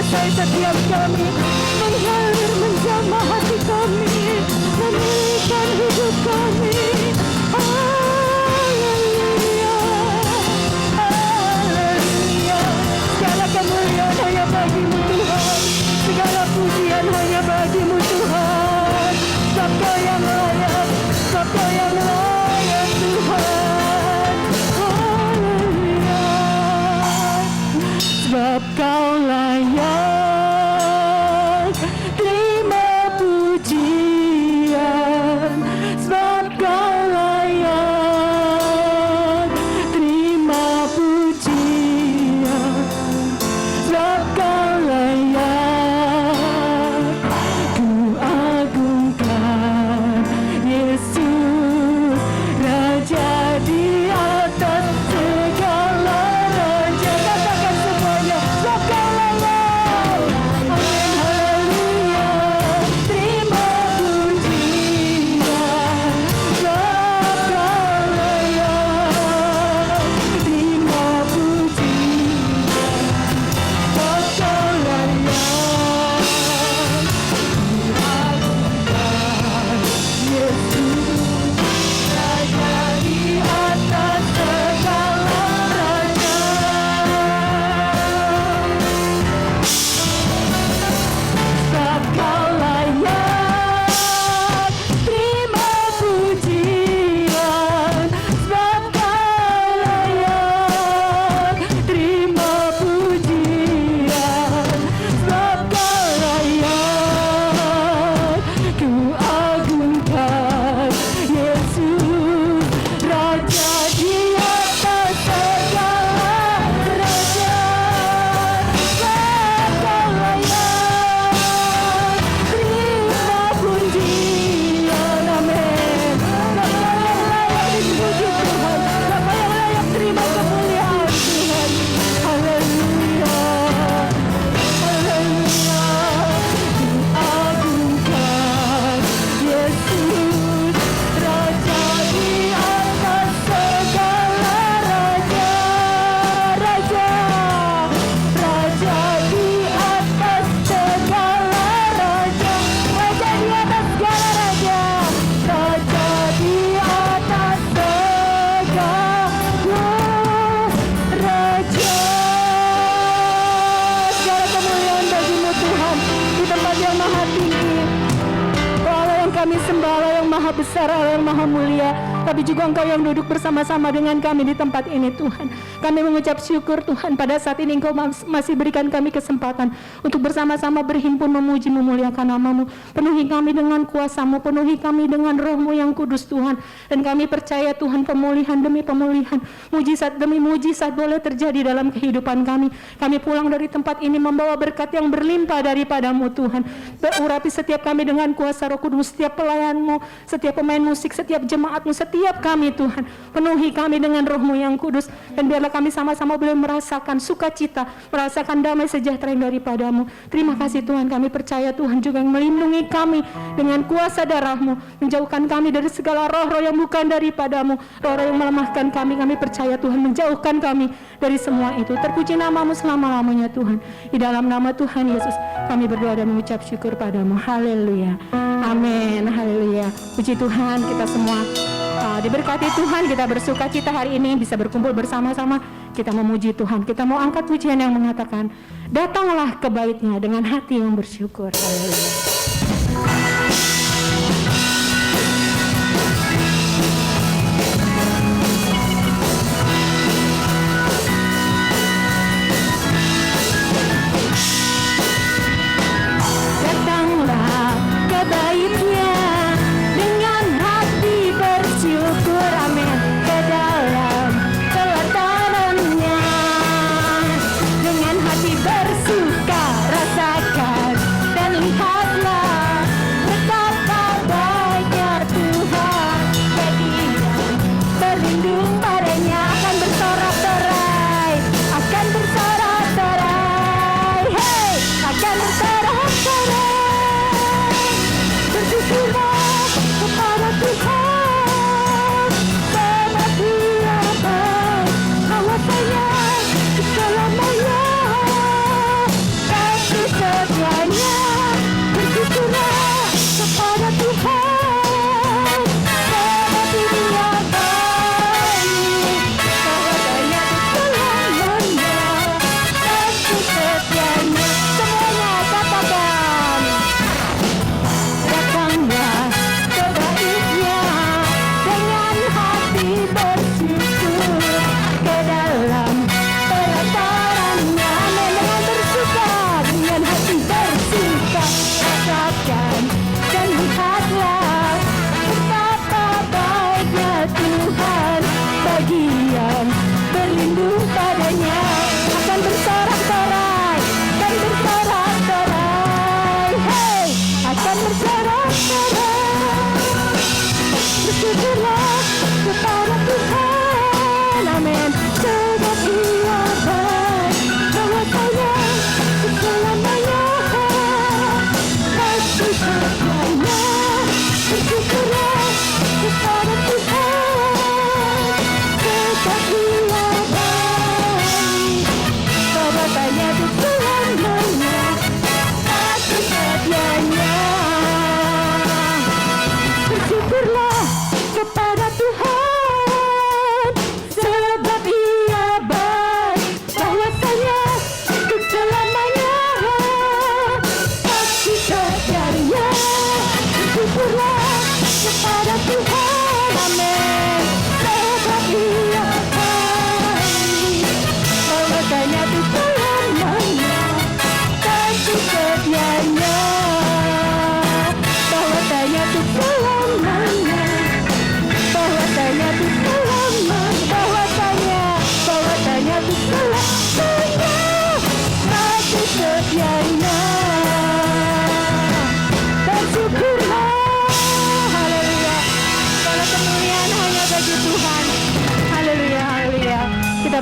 menguasai setiap kami, mengalir menjamah hati kami, memulihkan hidup kami. Haleluya, haleluya. Segala kemuliaan hanya bagi-Mu Tuhan, segala pujian hanya bagi-Mu Tuhan. Sebab Kau yang layak, sebab Kau yang layak Tuhan. Haleluya, sebab Kau layak terima pujian, sebab Kau layak terima pujian, sebab Kau layak ku agungkan Yesus, Raja di atas segala raja. Katakan semuanya, sebab Kau layak. Amin, haleluya. Terima pujian, sebab Kau layak. Terima pujian, sebab Kau layak. Yesus, Raja di atas segala raja. Sebab Kau layak terima pujian, sebab Kau layak terima pujian, sebab Kau layak ku agungkan Yesus, Raja di atas segala raja. Sebab Kau layak terima pujian, amin. Siapa yang layak dipuji Tuhan, siapa yang layak terima kemuliaan Tuhan. Haleluya, haleluya. Diagungkan Yesus, Raja di atas segala raja. Raja, Raja di atas segala raja. Raja di atas segala raja. Raja di atas segala raja. Segala kemuliaan bagi-Mu Tuhan di tempat yang maha tinggi. Kau Allah yang kami sembah, Allah yang maha besar, Allah yang maha mulia. Tapi juga Engkau yang duduk bersama-sama dengan kami di tempat ini Tuhan. Kami mengucap syukur Tuhan, pada saat ini Engkau masih berikan kami kesempatan untuk bersama-sama berhimpun memuji memuliakan nama-Mu. Penuhi kami dengan kuasa-Mu, penuhi kami dengan Roh-Mu yang kudus Tuhan. Dan kami percaya Tuhan, pemulihan demi pemulihan, mujizat demi mujizat boleh terjadi dalam kehidupan kami. Kami pulang dari tempat ini membawa berkat yang berlimpah daripada-Mu Tuhan. Berurapi setiap kami dengan kuasa Roh Kudus, setiap pelayan-Mu, setiap pemain musik, setiap jemaat-Mu, setiap kami Tuhan. Penuhi kami dengan Roh-Mu yang kudus. Dan biarlah kami sama-sama boleh merasakan sukacita, merasakan damai sejahtera yang daripada-Mu. Terima kasih Tuhan, kami percaya Tuhan juga yang melindungi kami dengan kuasa darah-Mu, menjauhkan kami dari segala roh-roh yang bukan daripada-Mu, roh-roh yang melemahkan kami. Kami percaya Tuhan menjauhkan kami dari semua itu. Terpuji nama-Mu selama-lamanya Tuhan. Di dalam nama Tuhan Yesus kami berdoa dan mengucap syukur pada-Mu. Haleluya, amin, haleluya. Puji Tuhan, kita semua diberkati Tuhan, kita bersuka cita hari ini bisa berkumpul bersama-sama, kita memuji Tuhan. Kita mau angkat pujian yang mengatakan, datanglah ke bait-Nya dengan hati yang bersyukur. Haleluya. Dengan hati bersuka rasakan dan lihatlah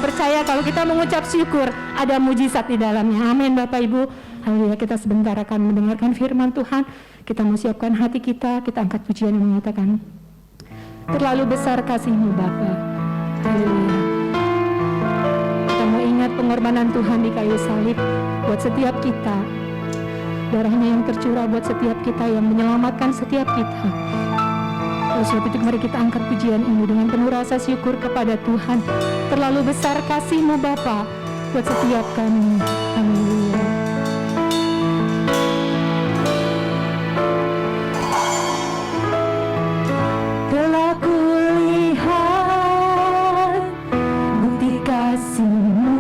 percaya kalau kita mengucap syukur, ada mujizat di dalamnya. Amin Bapak Ibu. Haleluya, kita sebentar akan mendengarkan firman Tuhan. Kita mau siapkan hati kita angkat pujian yang mengatakan, terlalu besar kasih-Mu Bapa. Haleluya. Kita mau ingat pengorbanan Tuhan di kayu salib buat setiap kita. Darahnya yang tercurah buat setiap kita, yang menyelamatkan setiap kita. Oleh sebab itu mari kita angkat pujian ini dengan penuh rasa syukur kepada Tuhan. Terlalu besar kasih-Mu Bapa buat setiap kami. Haleluya. Telah kulihat bukti kasih-Mu,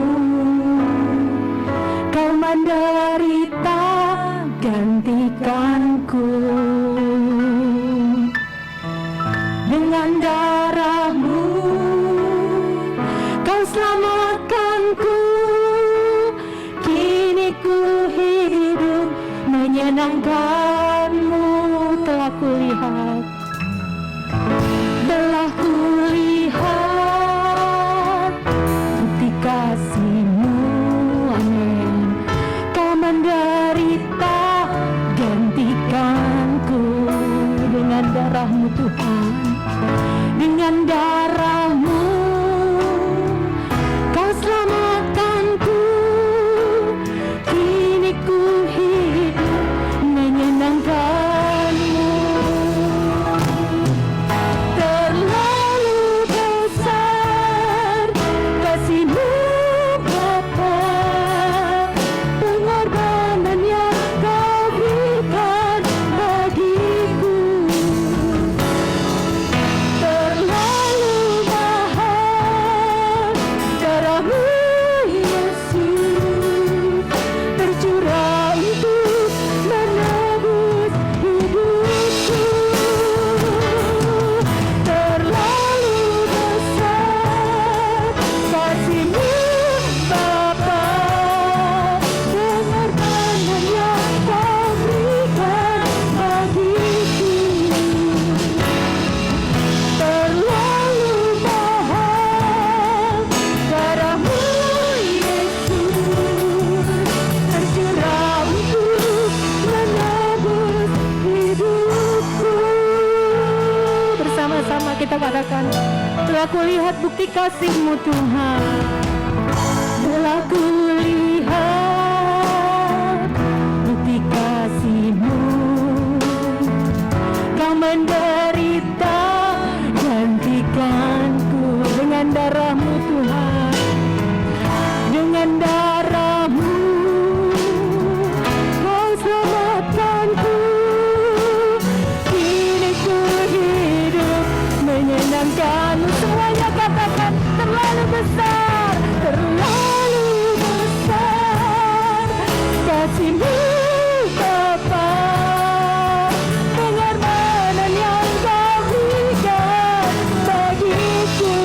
Kau menderita gantikanku. Dengan darah-Mu Kau selamatkanku. Kini ku hidup menyenangkan-Mu. Telah kulihat bukti kasih-Mu. Amin. Kau menderita gantikanku. Dengan darah-Mu Tuhan, dengan darah-Mu Kau selamatkanku. Kini ku hidup menyenangkan-Mu. Terlalu besar kasih-Mu Bapa, pengorbanan yang Kau berikan bagiku. Terlalu mahal darah-Mu Yesus, tercurah untuk menebus hidupku. Terlalu besar kasih-Mu Bapa, pengorbanan yang Kau berikan bagiku. Terlalu mahal darah-Mu Yesus, tercurah untuk menebus hidupku. Bersama-sama kita katakan, telah kulihat bukti kasih-Mu Tuhan. Telah kulihat bukti kasih-Mu, Kau menderita gantikanku. Dengan darah-Mu Tuhan, dengan darah-Mu Kau selamatkanku. Kini ku hidup menyenangkan-Mu. Semuanya katakan, terlalu besar, terlalu besar kasih-Mu Bapa, pengorbanan yang Kau berikan bagiku.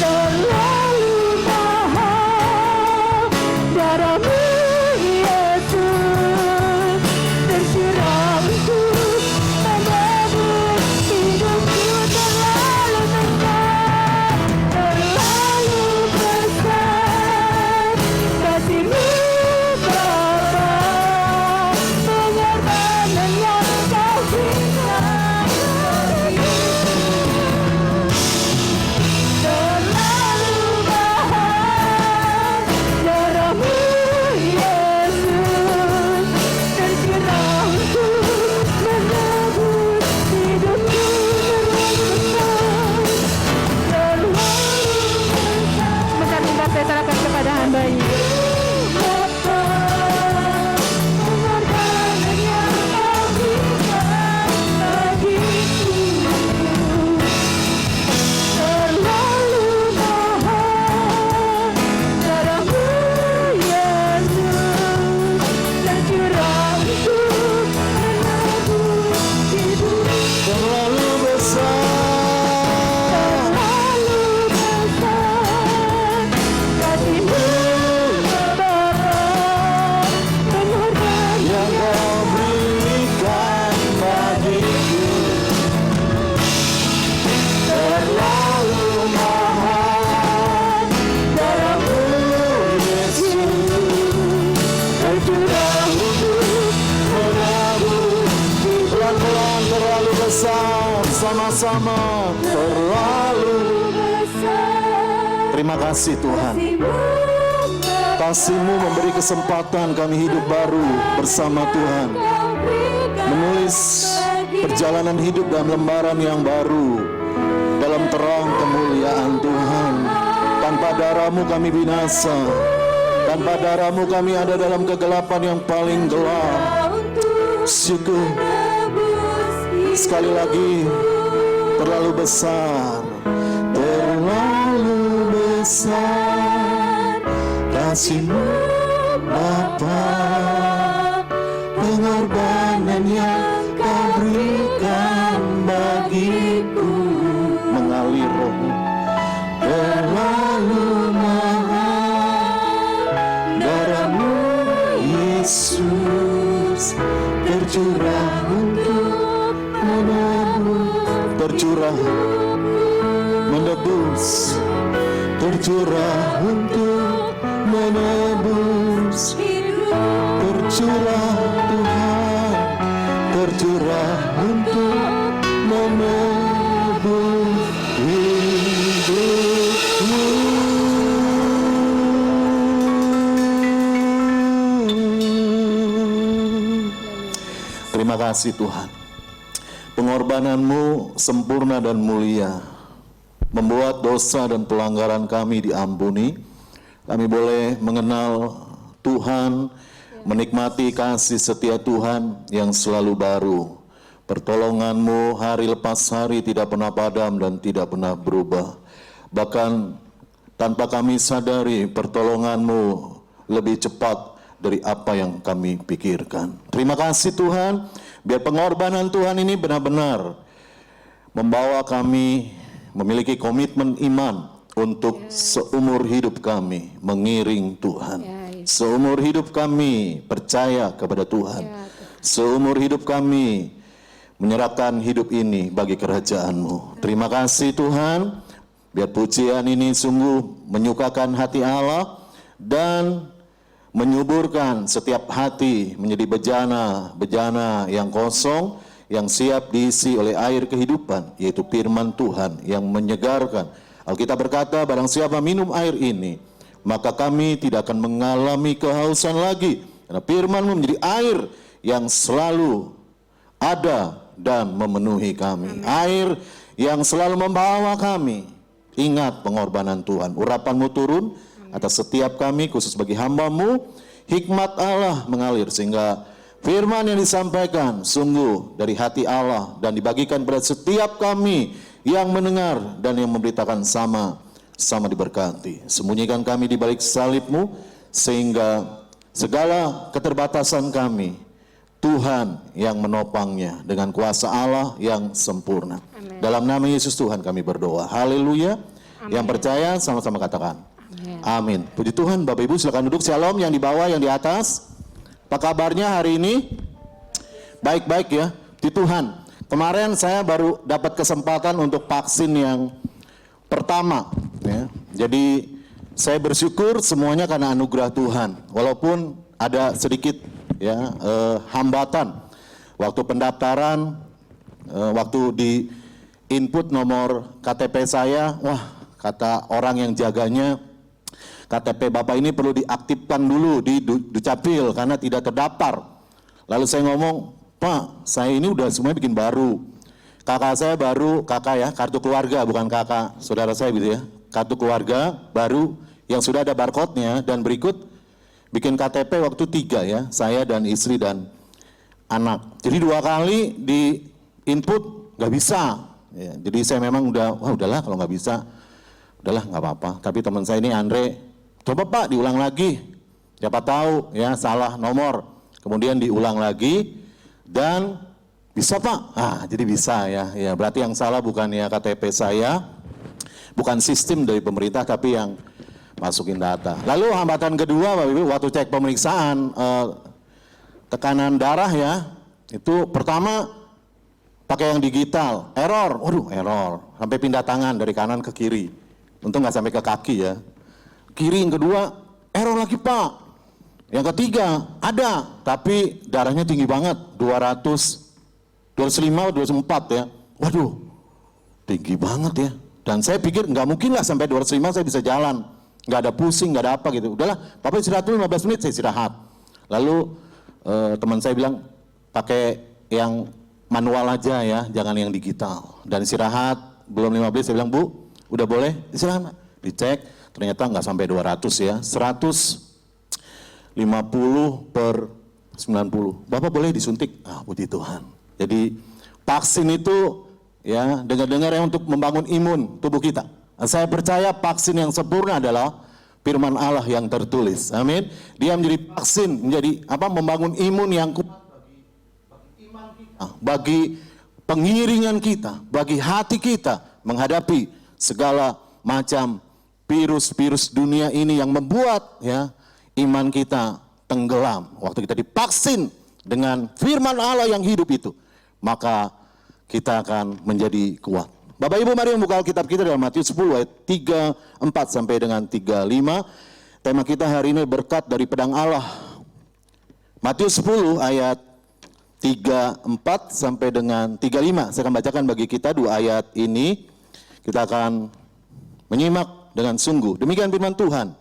Terlalu mahal darah-Mu Yesus, tercurah untuk menebus hidupku. Terlalu besar Terima kasih Tuhan. Kasih-Mu memberi kesempatan kami hidup baru bersama Tuhan. Menulis perjalanan hidup dalam lembaran yang baru, dalam terang kemuliaan Tuhan. Tanpa darah-Mu kami binasa. Tanpa darah-Mu kami ada dalam kegelapan yang paling gelap. Syukur. Sekali lagi, terlalu besar. Terlalu besar kasih-Mu Bapa, pengorbanan yang Kau berikan bagiku. Mengalir roh-Mu terlalu mahal, darah-Mu Yesus tercurah untuk menebus, tercurah menebus, tercurah untuk menebus, tercurah Tuhan, tercurah untuk menebus hidupku. Terima kasih Tuhan. Pengorbanan-Mu sempurna dan mulia, membuat dosa dan pelanggaran kami diampuni. Kami boleh mengenal Tuhan, menikmati kasih setia Tuhan yang selalu baru. Pertolongan-Mu hari lepas hari tidak pernah padam dan tidak pernah berubah. Bahkan tanpa kami sadari, pertolongan-Mu lebih cepat dari apa yang kami pikirkan. Terima kasih Tuhan, biar pengorbanan Tuhan ini benar-benar membawa kami memiliki komitmen iman untuk seumur hidup kami mengiring Tuhan. Seumur hidup kami percaya kepada Tuhan. Seumur hidup kami menyerahkan hidup ini bagi kerajaan-Mu. Terima kasih Tuhan, biar pujian ini sungguh menyukakan hati Allah dan menyuburkan setiap hati menjadi bejana yang kosong, yang siap diisi oleh air kehidupan, yaitu firman Tuhan yang menyegarkan. Alkitab berkata, barang siapa minum air ini, maka kami tidak akan mengalami kehausan lagi. Karena firman-Mu menjadi air yang selalu ada dan memenuhi kami. Air yang selalu membawa kami. Ingat pengorbanan Tuhan. Urapan-Mu turun atas setiap kami, khusus bagi hamba-Mu. Hikmat Allah mengalir sehingga firman yang disampaikan sungguh dari hati Allah dan dibagikan pada setiap kami yang mendengar dan yang memberitakan sama diberkati. Sembunyikan kami di balik salib-Mu sehingga segala keterbatasan kami, Tuhan yang menopangnya dengan kuasa Allah yang sempurna. Amen. Dalam nama Yesus Tuhan kami berdoa. Haleluya. Yang percaya sama-sama katakan. Amin. Puji Tuhan. Bapak Ibu silakan duduk. Shalom yang di bawah, yang di atas. Apa kabarnya hari ini? Baik-baik ya. Puji Tuhan. Kemarin saya baru dapat kesempatan untuk vaksin yang pertama. Ya. Jadi saya bersyukur semuanya karena anugerah Tuhan. Walaupun ada sedikit ya hambatan. Waktu pendaftaran, waktu di input nomor KTP saya, wah kata orang yang jaganya, KTP Bapak ini perlu diaktifkan dulu di Dukcapil karena tidak terdaftar. Lalu saya ngomong, Pak, saya ini udah semuanya bikin baru. Kakak saya baru, kakak ya, kartu keluarga, bukan kakak, saudara saya gitu ya. Kartu keluarga baru yang sudah ada barcode-nya dan berikut bikin KTP waktu 3 ya, saya dan istri dan anak. Jadi 2 kali di input nggak bisa. Ya, jadi saya memang udahlah kalau nggak bisa, udahlah nggak apa-apa. Tapi teman saya ini Andre, coba Pak diulang lagi, siapa tahu ya salah nomor, kemudian diulang lagi dan bisa Pak. Jadi bisa ya. Ya berarti yang salah bukan ya KTP saya, bukan sistem dari pemerintah, tapi yang masukin data. Lalu hambatan kedua Bapak Ibu, waktu cek pemeriksaan tekanan darah ya, itu pertama pakai yang digital, error, error, sampai pindah tangan dari kanan ke kiri. Untung nggak sampai ke kaki ya. Kiri yang kedua, error lagi Pak. Yang ketiga, ada, tapi darahnya tinggi banget, 205, 204 ya. Waduh, tinggi banget ya. Dan saya pikir nggak mungkin lah sampai 205 saya bisa jalan. Nggak ada pusing, nggak ada apa gitu. Udahlah, Papa istirahat dulu 15 menit, saya istirahat. Lalu teman saya bilang, pakai yang manual aja ya, jangan yang digital. Dan istirahat, belum 15, saya bilang, Bu, udah boleh istirahat? Dicek, ternyata nggak sampai 200 ya, 150 per 90. Bapak boleh disuntik? Ah, puji Tuhan. Jadi vaksin itu ya dengar-dengar ya untuk membangun imun tubuh kita. Nah, saya percaya vaksin yang sempurna adalah firman Allah yang tertulis. Amin. Dia menjadi vaksin, menjadi membangun imun yang kuat bagi iman kita, bagi pengiringan kita, bagi hati kita menghadapi segala macam virus-virus dunia ini yang membuat ya iman kita tenggelam. Waktu kita divaksin dengan firman Allah yang hidup itu, maka kita akan menjadi kuat. Bapak Ibu, mari membuka Alkitab kita dalam Matius 10 ayat 34 sampai dengan 35. Tema kita hari ini berkat dari pedang Allah. Matius 10 ayat 34 sampai dengan 35. Saya akan bacakan bagi kita dua ayat ini. Kita akan menyimak dengan sungguh. Demikian firman Tuhan.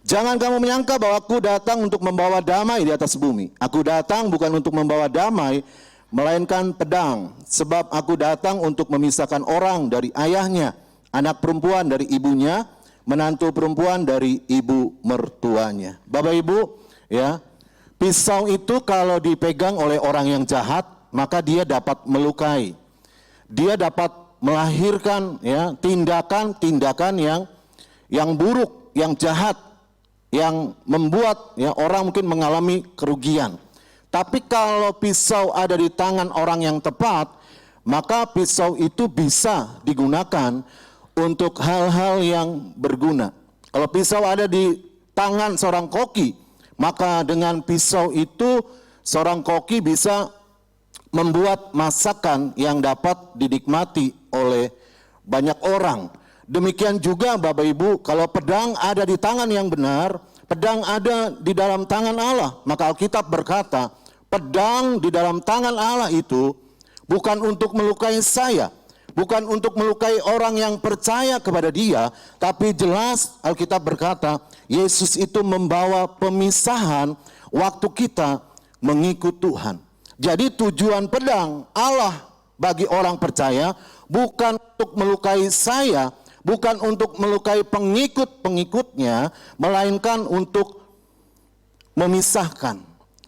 Jangan kamu menyangka bahwa aku datang untuk membawa damai di atas bumi. Aku datang bukan untuk membawa damai, melainkan pedang. Sebab aku datang untuk memisahkan orang dari ayahnya, anak perempuan dari ibunya, menantu perempuan dari ibu mertuanya. Bapak Ibu, ya, pisau itu kalau dipegang oleh orang yang jahat, maka dia dapat melukai. Dia dapat melahirkan ya tindakan-tindakan yang buruk, yang jahat, yang membuat ya orang mungkin mengalami kerugian. Tapi kalau pisau ada di tangan orang yang tepat, maka pisau itu bisa digunakan untuk hal-hal yang berguna. Kalau pisau ada di tangan seorang koki, maka dengan pisau itu seorang koki bisa membuat masakan yang dapat dinikmati oleh banyak orang. Demikian juga Bapak Ibu, kalau pedang ada di tangan yang benar, pedang ada di dalam tangan Allah, maka Alkitab berkata, pedang di dalam tangan Allah itu bukan untuk melukai saya, bukan untuk melukai orang yang percaya kepada Dia, tapi jelas Alkitab berkata, Yesus itu membawa pemisahan waktu kita mengikut Tuhan. Jadi tujuan pedang Allah bagi orang percaya bukan untuk melukai saya, bukan untuk melukai pengikut-pengikutnya, melainkan untuk memisahkan.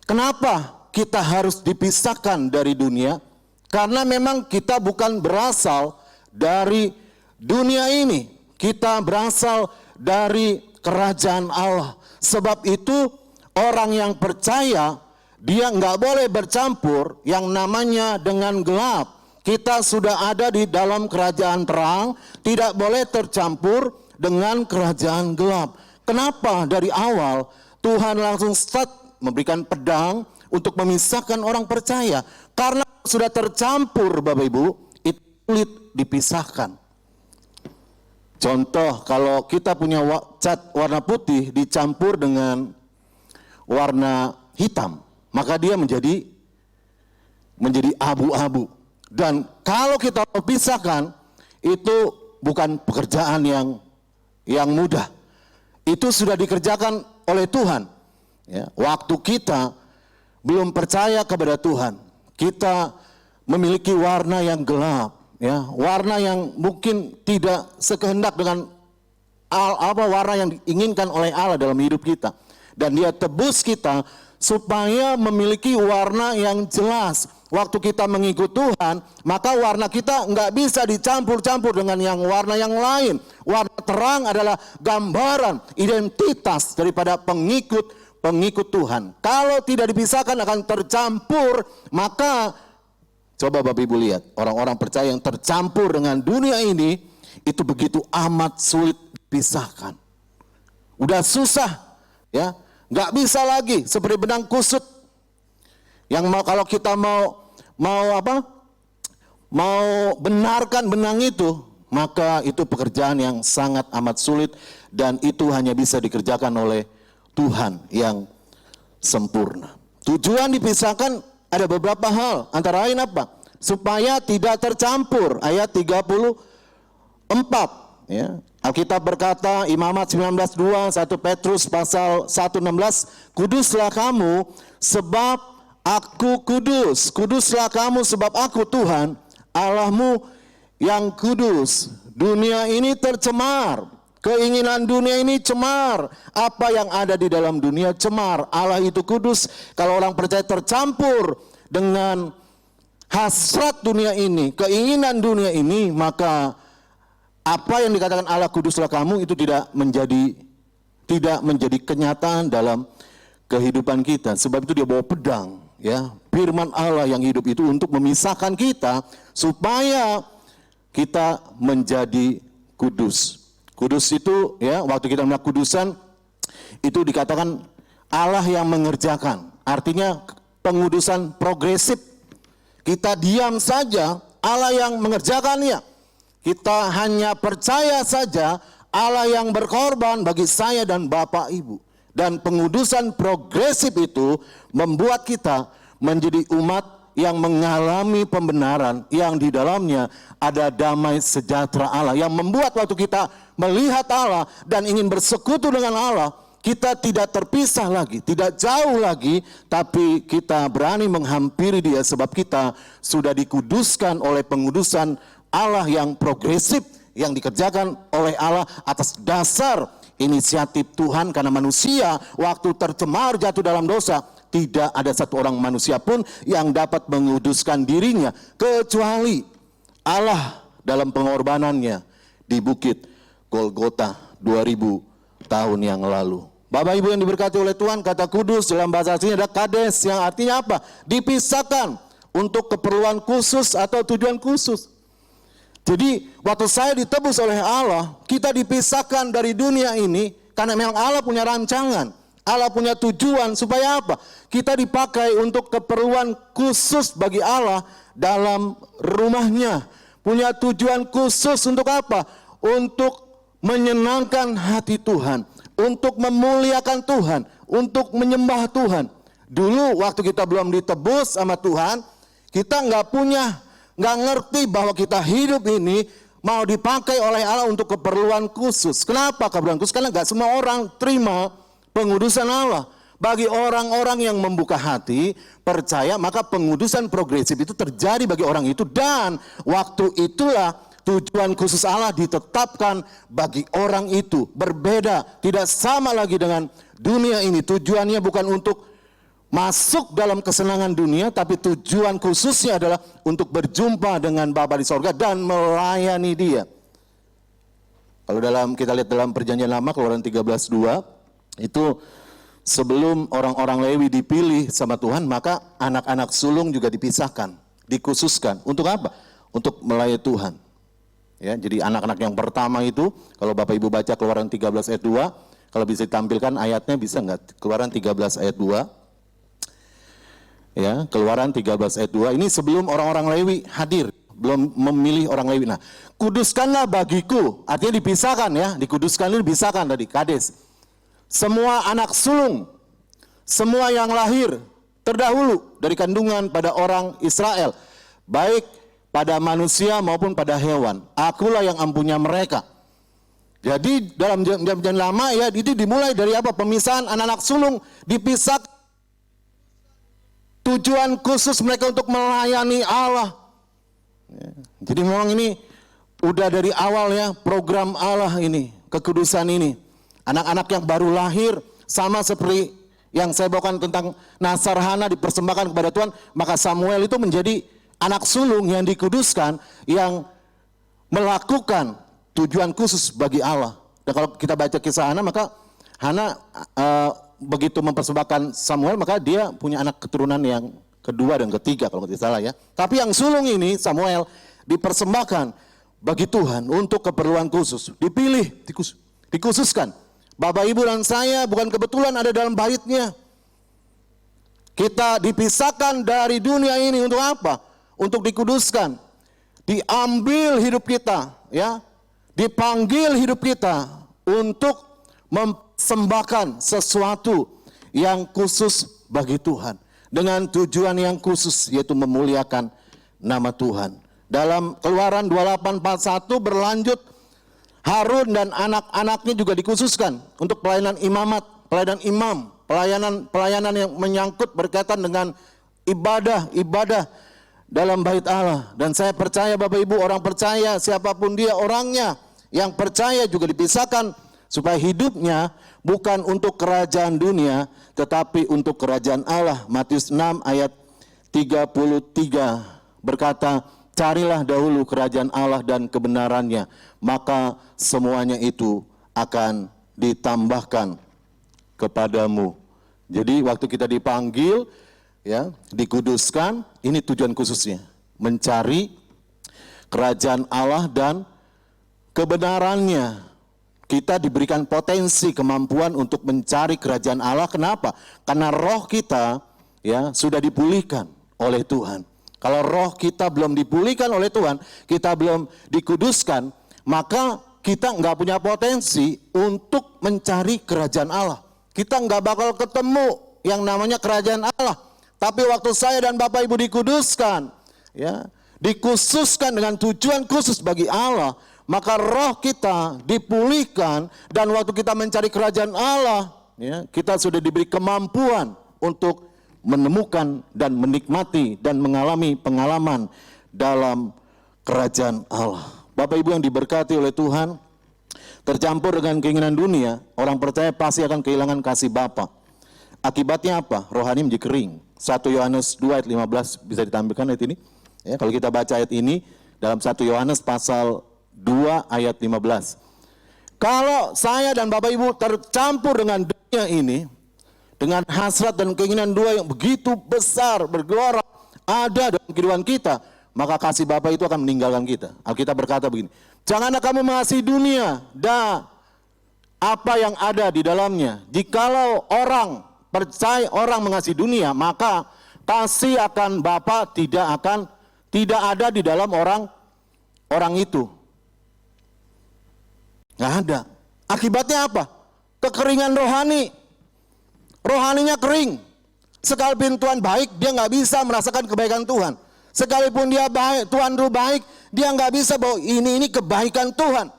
Kenapa kita harus dipisahkan dari dunia? Karena memang kita bukan berasal dari dunia ini. Kita berasal dari kerajaan Allah. Sebab itu orang yang percaya, dia nggak boleh bercampur yang namanya dengan gelap. Kita sudah ada di dalam kerajaan terang, tidak boleh tercampur dengan kerajaan gelap. Kenapa dari awal Tuhan langsung start memberikan pedang untuk memisahkan orang percaya? Karena sudah tercampur Bapak Ibu, itu sulit dipisahkan. Contoh, kalau kita punya cat warna putih dicampur dengan warna hitam, maka dia menjadi abu-abu. Dan kalau kita memisahkan, itu bukan pekerjaan yang mudah. Itu sudah dikerjakan oleh Tuhan. Ya, waktu kita belum percaya kepada Tuhan, kita memiliki warna yang gelap, ya, warna yang mungkin tidak sekehendak dengan warna yang diinginkan oleh Allah dalam hidup kita. Dan Dia tebus kita supaya memiliki warna yang jelas. Waktu kita mengikut Tuhan, maka warna kita nggak bisa dicampur-campur dengan yang warna yang lain. Warna terang adalah gambaran identitas daripada pengikut Tuhan. Kalau tidak dipisahkan akan tercampur, maka coba Bapak Ibu lihat, orang-orang percaya yang tercampur dengan dunia ini, itu begitu amat sulit dipisahkan. Udah susah, ya, nggak bisa lagi seperti benang kusut. Yang kalau kita mau benarkan benang itu, maka itu pekerjaan yang sangat amat sulit dan itu hanya bisa dikerjakan oleh Tuhan yang sempurna. Tujuan dipisahkan ada beberapa hal, antara lain apa? Supaya tidak tercampur. Ayat 34 4, ya. Alkitab berkata, Imamat 19:2, 1 Petrus pasal 1:16, kuduslah kamu sebab aku kudus. Kuduslah kamu sebab aku Tuhan, Allahmu yang kudus. Dunia ini tercemar, keinginan dunia ini cemar, apa yang ada di dalam dunia cemar. Allah itu kudus. Kalau orang percaya tercampur dengan hasrat dunia ini, keinginan dunia ini, maka apa yang dikatakan Allah kuduslah kamu itu tidak menjadi kenyataan dalam kehidupan kita. Sebab itu dia bawa pedang, ya, firman Allah yang hidup itu untuk memisahkan kita supaya kita menjadi kudus. Kudus itu, ya, waktu kita melihat kudusan itu dikatakan Allah yang mengerjakan. Artinya pengudusan progresif. Kita diam saja, Allah yang mengerjakannya. Kita hanya percaya saja, Allah yang berkorban bagi saya dan Bapak Ibu. Dan pengudusan progresif itu membuat kita menjadi umat yang mengalami pembenaran, yang di dalamnya ada damai sejahtera Allah, yang membuat waktu kita melihat Allah dan ingin bersekutu dengan Allah, kita tidak terpisah lagi, tidak jauh lagi, tapi kita berani menghampiri Dia sebab kita sudah dikuduskan oleh pengudusan Allah yang progresif, yang dikerjakan oleh Allah atas dasar inisiatif Tuhan. Karena manusia waktu tercemar jatuh dalam dosa, tidak ada satu orang manusia pun yang dapat menguduskan dirinya kecuali Allah dalam pengorbanannya di bukit Golgota 2000 tahun yang lalu. Bapak Ibu yang diberkati oleh Tuhan, kata kudus dalam bahasa aslinya ada kades, yang artinya apa? Dipisahkan untuk keperluan khusus atau tujuan khusus. Jadi waktu saya ditebus oleh Allah, kita dipisahkan dari dunia ini karena memang Allah punya rancangan. Allah punya tujuan supaya apa? Kita dipakai untuk keperluan khusus bagi Allah dalam rumahnya. Punya tujuan khusus untuk apa? Untuk menyenangkan hati Tuhan, untuk memuliakan Tuhan, untuk menyembah Tuhan. Dulu waktu kita belum ditebus sama Tuhan, kita nggak ngerti bahwa kita hidup ini mau dipakai oleh Allah untuk keperluan khusus. Kenapa keperluan khusus? Karena nggak semua orang terima pengudusan Allah. Bagi orang-orang yang membuka hati, percaya, maka pengudusan progresif itu terjadi bagi orang itu. Dan waktu itulah tujuan khusus Allah ditetapkan bagi orang itu. Berbeda, tidak sama lagi dengan dunia ini. Tujuannya bukan untuk masuk dalam kesenangan dunia, tapi tujuan khususnya adalah untuk berjumpa dengan Bapa di sorga dan melayani Dia. Kalau kita lihat dalam perjanjian lama, Keluaran 13:2, itu sebelum orang-orang Lewi dipilih sama Tuhan, maka anak-anak sulung juga dipisahkan, dikhususkan. Untuk apa? Untuk melayani Tuhan. Ya, jadi anak-anak yang pertama itu, kalau Bapak Ibu baca Keluaran 13 ayat 2, kalau bisa ditampilkan ayatnya bisa enggak? Keluaran 13 ayat 2. Ya, Keluaran 13 ayat 2. Ini sebelum orang-orang Lewi hadir, belum memilih orang Lewi. Nah, kuduskanlah bagiku, artinya dipisahkan ya, dikuduskan itu dipisahkan tadi, kades. Semua anak sulung, semua yang lahir terdahulu dari kandungan pada orang Israel, baik pada manusia maupun pada hewan, akulah yang ampunya mereka. Jadi dalam perjanjian lama ya, itu dimulai dari apa? Pemisahan anak-anak sulung, dipisah. Tujuan khusus mereka untuk melayani Allah. Jadi memang ini udah dari awal ya, program Allah ini, kekudusan ini. Anak-anak yang baru lahir, sama seperti yang saya bawakan tentang Nasarhana dipersembahkan kepada Tuhan, maka Samuel itu menjadi anak sulung yang dikuduskan, yang melakukan tujuan khusus bagi Allah. Dan kalau kita baca kisah Hana, maka Hana begitu mempersembahkan Samuel, maka dia punya anak keturunan yang kedua dan ketiga kalau tidak salah ya. Tapi yang sulung ini, Samuel, dipersembahkan bagi Tuhan untuk keperluan khusus. Dipilih, dikhususkan. Bapak, Ibu, dan saya bukan kebetulan ada dalam baitnya. Kita dipisahkan dari dunia ini untuk apa? Untuk dikuduskan. Diambil hidup kita, ya. Dipanggil hidup kita untuk mempersembahkan sesuatu yang khusus bagi Tuhan. Dengan tujuan yang khusus, yaitu memuliakan nama Tuhan. Dalam Keluaran 28:41 berlanjut Harun dan anak-anaknya juga dikhususkan untuk pelayanan imamat, pelayanan imam, pelayanan yang menyangkut berkaitan dengan ibadah dalam bait Allah. Dan saya percaya Bapak Ibu, orang percaya siapapun dia orangnya, yang percaya juga dipisahkan supaya hidupnya bukan untuk kerajaan dunia tetapi untuk kerajaan Allah. Matius 6 ayat 33 berkata, carilah dahulu kerajaan Allah dan kebenarannya, maka semuanya itu akan ditambahkan kepadamu. Jadi waktu kita dipanggil, ya, dikuduskan, ini tujuan khususnya, mencari kerajaan Allah dan kebenarannya. Kita diberikan potensi, kemampuan untuk mencari kerajaan Allah. Kenapa? Karena roh kita, ya, sudah dipulihkan oleh Tuhan. Kalau roh kita belum dipulihkan oleh Tuhan, kita belum dikuduskan, maka kita nggak punya potensi untuk mencari kerajaan Allah. Kita nggak bakal ketemu yang namanya kerajaan Allah. Tapi waktu saya dan Bapak Ibu dikuduskan, ya, dikhususkan dengan tujuan khusus bagi Allah, maka roh kita dipulihkan, dan waktu kita mencari kerajaan Allah, ya, kita sudah diberi kemampuan untuk menemukan dan menikmati dan mengalami pengalaman dalam kerajaan Allah. Bapak Ibu yang diberkati oleh Tuhan, tercampur dengan keinginan dunia, orang percaya pasti akan kehilangan kasih Bapa. Akibatnya apa? Rohani menjadi kering. 1 Yohanes 2 ayat 15 bisa ditampilkan ayat ini. Ya, kalau kita baca ayat ini dalam 1 Yohanes pasal 2 ayat 15. Kalau saya dan Bapak Ibu tercampur dengan dunia ini, dengan hasrat dan keinginan dua yang begitu besar, bergelora, ada dalam kehidupan kita, maka kasih Bapa itu akan meninggalkan kita. Alkitab berkata begini, janganlah kamu mengasihi dunia dan apa yang ada di dalamnya. Jikalau orang percaya, orang mengasihi dunia, maka kasih akan Bapa tidak ada di dalam orang itu. Nggak ada. Akibatnya apa? Kekeringan rohani. Rohaninya kering. Sekalipun Tuhan baik, dia nggak bisa merasakan kebaikan Tuhan. Sekalipun dia baik, Tuhan itu baik, dia nggak bisa bahwa ini kebaikan Tuhan.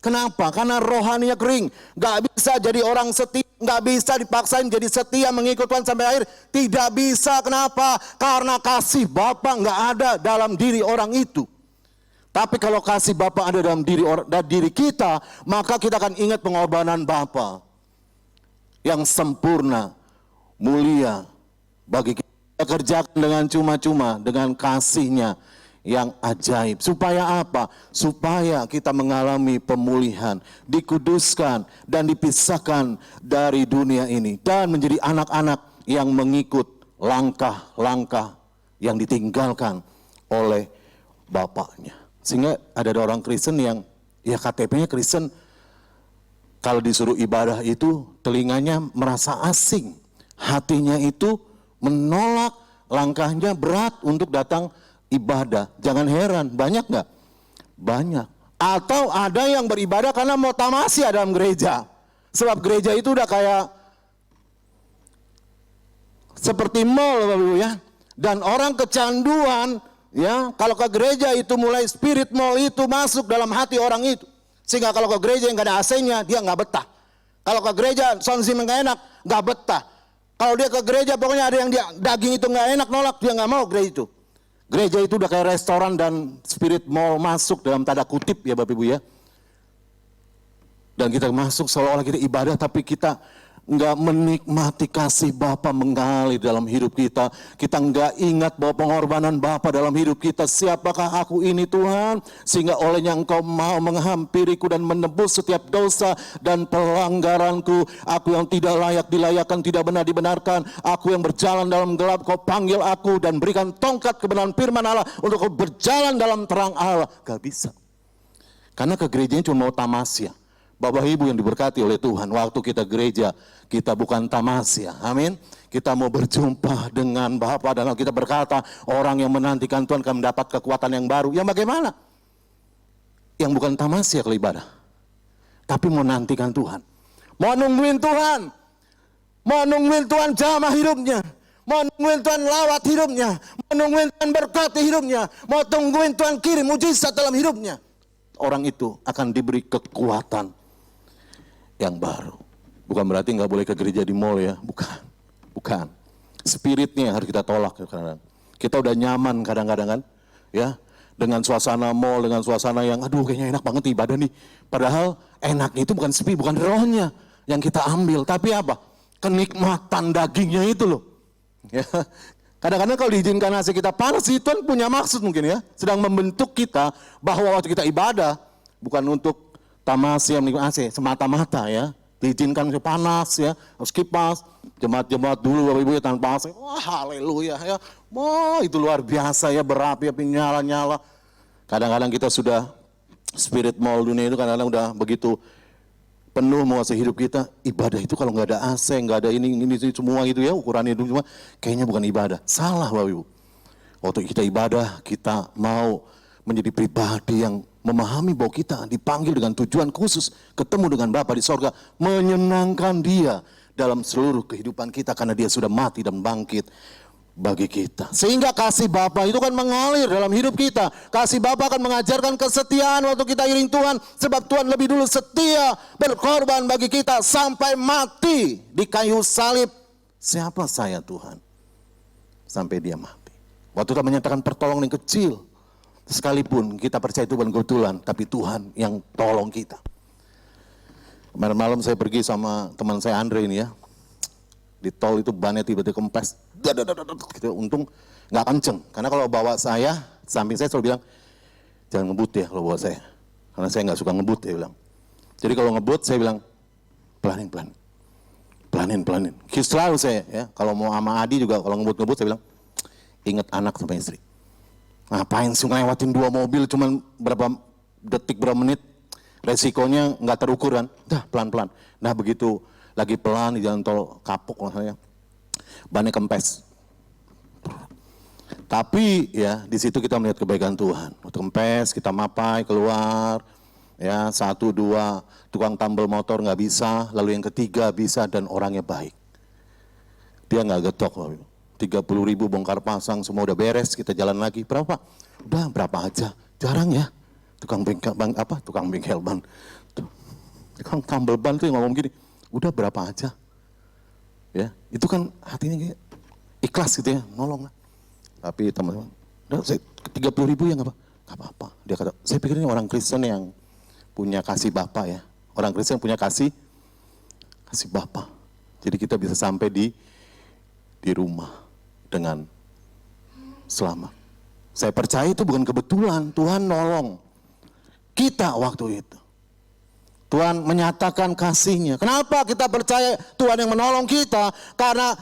Kenapa? Karena rohaninya kering. Nggak bisa jadi orang setia, nggak bisa dipaksain jadi setia mengikut Tuhan sampai akhir. Tidak bisa. Kenapa? Karena kasih Bapa nggak ada dalam diri orang itu. Tapi kalau kasih Bapa ada dalam diri kita, maka kita akan ingat pengorbanan Bapa yang sempurna, mulia bagi kita, kerjakan dengan cuma-cuma, dengan kasih-Nya yang ajaib. Supaya apa? Supaya kita mengalami pemulihan, dikuduskan dan dipisahkan dari dunia ini, dan menjadi anak-anak yang mengikut langkah-langkah yang ditinggalkan oleh Bapaknya. Sehingga ada orang Kristen yang ya KTP-nya Kristen, kalau disuruh ibadah itu telinganya merasa asing, hatinya itu menolak, langkahnya berat untuk datang ibadah. Jangan heran, banyak nggak? Banyak. Atau ada yang beribadah karena mau tamasya dalam gereja. Sebab gereja itu udah kayak seperti mall, Bapak Ibu, ya. Dan orang kecanduan, ya, kalau ke gereja itu mulai spirit mall itu masuk dalam hati orang itu. Sehingga kalau ke gereja yang gak ada AC-nya, dia gak betah. Kalau ke gereja sound system gak enak, gak betah. Kalau dia ke gereja pokoknya ada yang daging itu gak enak, nolak, dia gak mau gereja itu. Gereja itu udah kayak restoran dan spirit mall masuk dalam tanda kutip, ya Bapak Ibu, ya. Dan kita masuk seolah-olah kita ibadah, tapi kita nggak menikmati kasih Bapa mengalir dalam hidup kita. Kita nggak ingat bahwa pengorbanan Bapa dalam hidup kita. Siapakah aku ini Tuhan, sehingga olehnya Engkau mau menghampiriku dan menebus setiap dosa dan pelanggaranku. Aku yang tidak layak dilayakkan, tidak benar dibenarkan. Aku yang berjalan dalam gelap, Kau panggil aku dan berikan tongkat kebenaran firman Allah untuk Kau berjalan dalam terang Allah. Gak bisa. Karena ke gerejanya cuma mau tamasya. Bapak Ibu yang diberkati oleh Tuhan, waktu kita gereja, kita bukan tamasya, amin. Kita mau berjumpa dengan Bapa, dan kita berkata, orang yang menantikan Tuhan akan mendapat kekuatan yang baru. Yang bagaimana? Yang bukan tamasya kalau ibadah, tapi mau nantikan Tuhan. Mau nungguin Tuhan. Mau nungguin Tuhan jamah hidupnya. Mau nungguin Tuhan lawat hidupnya. Mau nungguin Tuhan berkati hidupnya. Mau tungguin Tuhan kirim mujizat dalam hidupnya. orang itu akan diberi kekuatan yang baru. Bukan berarti nggak boleh ke gereja di mall ya, bukan. Spiritnya harus kita tolak kadang-kadang. Kita udah nyaman kadang-kadang kan, ya, dengan suasana mall, dengan suasana yang aduh kayaknya enak banget ibadah nih. Padahal enaknya itu bukan spirit, bukan rohnya yang kita ambil, tapi apa? Kenikmatan dagingnya itu loh. Ya. Kadang-kadang kalau diizinkan hati kita panas, itu Tuhan punya maksud mungkin ya. Sedang membentuk kita bahwa waktu kita ibadah, bukan untuk tamasya menikmati AC semata-mata ya. Diizinkan panas ya, harus kipas. Jemaat-jemaat dulu Bapak Ibu ya tanpa AC. Wah haleluya ya. Wah itu luar biasa ya, berapi-api nyala-nyala. Kadang-kadang kita sudah spirit mall dunia itu kadang-kadang udah begitu penuh menguasai hidup kita. Ibadah itu kalau nggak ada AC, nggak ada ini semua gitu ya, ukuran itu semua, kayaknya bukan ibadah. Salah Bapak Ibu. Waktu kita ibadah, kita mau menjadi pribadi yang memahami bahwa kita dipanggil dengan tujuan khusus, ketemu dengan Bapa di sorga, menyenangkan Dia dalam seluruh kehidupan kita karena Dia sudah mati dan bangkit bagi kita. Sehingga kasih Bapa itu kan mengalir dalam hidup kita. Kasih Bapa akan mengajarkan kesetiaan waktu kita iring Tuhan. Sebab Tuhan lebih dulu setia berkorban bagi kita sampai mati di kayu salib. Siapa saya Tuhan? Sampai Dia mati. Waktu Tuhan menyatakan pertolongan yang kecil, sekalipun kita percaya itu bukan kebetulan, tapi Tuhan yang tolong kita. Kemarin malam saya pergi sama teman saya Andre ini ya. Di tol itu bannya tiba-tiba kempes, gitu. Untung nggak kenceng, karena kalau bawa saya, samping saya selalu bilang, jangan ngebut ya kalau bawa saya, karena saya nggak suka ngebut, dia bilang. Jadi kalau ngebut saya bilang, pelanin. Selalu saya, ya, kalau mau sama Adi juga kalau ngebut saya bilang, ingat anak sama istri. Ngapain sih ngelewatin 2 mobil cuman berapa detik, berapa menit, resikonya nggak terukur kan, dah pelan-pelan. Nah begitu lagi pelan di jalan tol kapuk lah saya, bannya kempes. Tapi ya di situ kita melihat kebaikan Tuhan. Waktu kempes kita mapai keluar, ya 1, 2 tukang tambal motor nggak bisa, lalu yang ketiga bisa dan orangnya baik. Dia nggak getok, 30.000 bongkar pasang semua udah beres, kita jalan lagi. Berapa? Udah berapa aja, jarang ya. Tukang bengkel ban, tukang tambal ban tuh yang ngomong gini. Udah berapa aja, ya itu kan hatinya kayak ikhlas gitu ya, nolong lah. Tapi teman-teman, udah 30.000 ya nggak apa-apa. Dia kata, saya pikir ini orang Kristen yang punya kasih Bapa ya, orang Kristen punya kasih Bapa. Jadi kita bisa sampai di rumah dengan selamat. Saya percaya itu bukan kebetulan, Tuhan nolong kita waktu itu. Tuhan menyatakan kasih-Nya. Kenapa kita percaya Tuhan yang menolong kita? Karena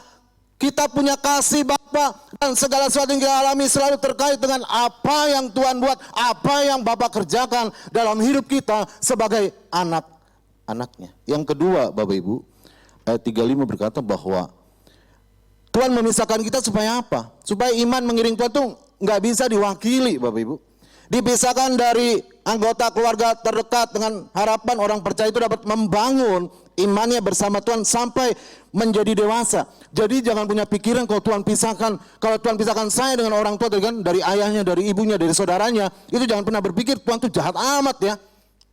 kita punya kasih Bapa dan segala sesuatu yang kita alami selalu terkait dengan apa yang Tuhan buat, apa yang Bapa kerjakan dalam hidup kita sebagai anak-anaknya. Yang kedua, Bapak Ibu, ayat 35 berkata bahwa Tuhan memisahkan kita supaya apa? Supaya iman mengiring Tuhan itu nggak bisa diwakili, Bapak Ibu. Dipisahkan dari anggota keluarga terdekat dengan harapan orang percaya itu dapat membangun imannya bersama Tuhan sampai menjadi dewasa. Jadi jangan punya pikiran kalau Tuhan pisahkan saya dengan orang tua dari ayahnya, dari ibunya, dari saudaranya, itu jangan pernah berpikir Tuhan itu jahat amat ya.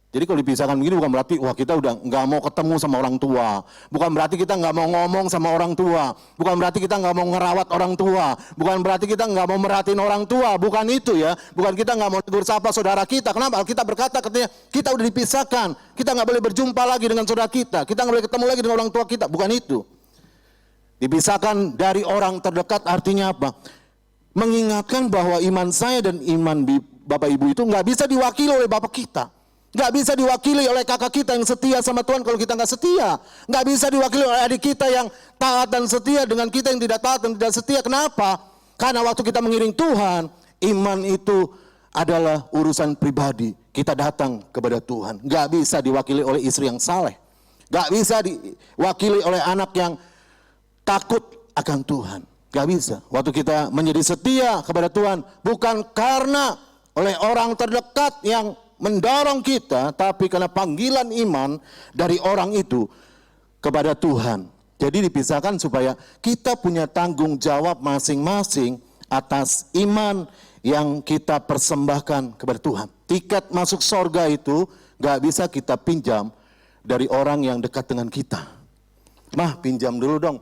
Jadi kalau dipisahkan begini bukan berarti wah kita udah nggak mau ketemu sama orang tua, bukan berarti kita nggak mau ngomong sama orang tua, bukan berarti kita nggak mau ngerawat orang tua, bukan berarti kita nggak mau merhatiin orang tua, bukan itu ya, bukan kita nggak mau tegur sapa saudara kita. Kenapa? Kita berkata katanya kita udah dipisahkan, kita nggak boleh berjumpa lagi dengan saudara kita nggak boleh ketemu lagi dengan orang tua kita, bukan itu. Dipisahkan dari orang terdekat artinya apa? Mengingatkan bahwa iman saya dan iman Bapak Ibu itu nggak bisa diwakili oleh Bapak kita. Nggak bisa diwakili oleh kakak kita yang setia sama Tuhan kalau kita nggak setia. Nggak bisa diwakili oleh adik kita yang taat dan setia dengan kita yang tidak taat dan tidak setia. Kenapa? Karena waktu kita mengiring Tuhan, iman itu adalah urusan pribadi. Kita datang kepada Tuhan. Nggak bisa diwakili oleh istri yang saleh. Nggak bisa diwakili oleh anak yang takut akan Tuhan. Nggak bisa. Waktu kita menjadi setia kepada Tuhan, bukan karena oleh orang terdekat yang mendorong kita, tapi karena panggilan iman dari orang itu kepada Tuhan. Jadi dipisahkan supaya kita punya tanggung jawab masing-masing atas iman yang kita persembahkan kepada Tuhan. Tiket masuk sorga itu gak bisa kita pinjam dari orang yang dekat dengan kita. Mah, pinjam dulu dong.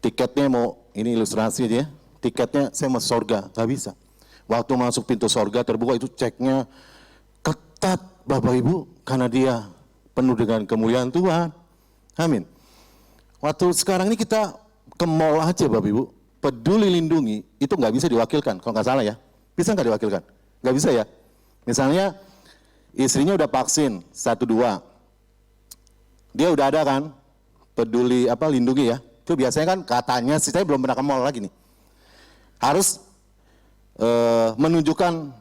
Tiketnya mau, ini ilustrasi aja ya. Tiketnya saya mau sorga, gak bisa. Waktu masuk pintu sorga terbuka itu ceknya ketat Bapak Ibu. Karena dia penuh dengan kemuliaan Tuhan. Amin. Waktu sekarang ini kita ke mall aja Bapak Ibu. Peduli Lindungi itu gak bisa diwakilkan, kalau gak salah ya. Bisa gak diwakilkan? Gak bisa ya. Misalnya istrinya udah vaksin 1-2, dia udah ada kan Peduli Lindungi ya. Itu biasanya kan katanya sih, saya belum pernah ke mall lagi nih. Harus menunjukkan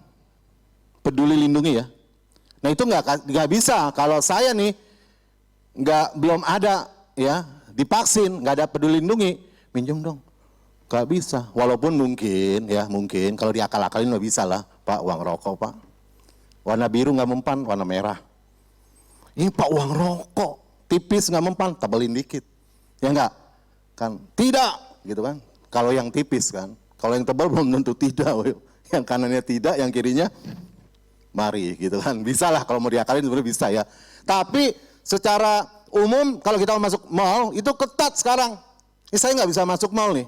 Peduli Lindungi ya. Nah itu nggak bisa kalau saya nih belum ada ya divaksin, nggak ada Peduli Lindungi, minjem dong. Nggak bisa. Walaupun mungkin kalau diakal-akalin nggak bisa lah, Pak uang rokok Pak. Warna biru nggak mempan, warna merah. Ini Pak uang rokok, tipis nggak mempan, tabelin dikit. Ya enggak? Kan tidak, gitu kan. Kalau yang tipis kan, kalau yang tebal belum tentu tidak. Yang kanannya tidak, yang kirinya mari, gitu kan. Bisa lah kalau mau diakalin sebenarnya bisa ya. Tapi secara umum kalau kita mau masuk mall itu ketat sekarang. Ini saya nggak bisa masuk mall nih,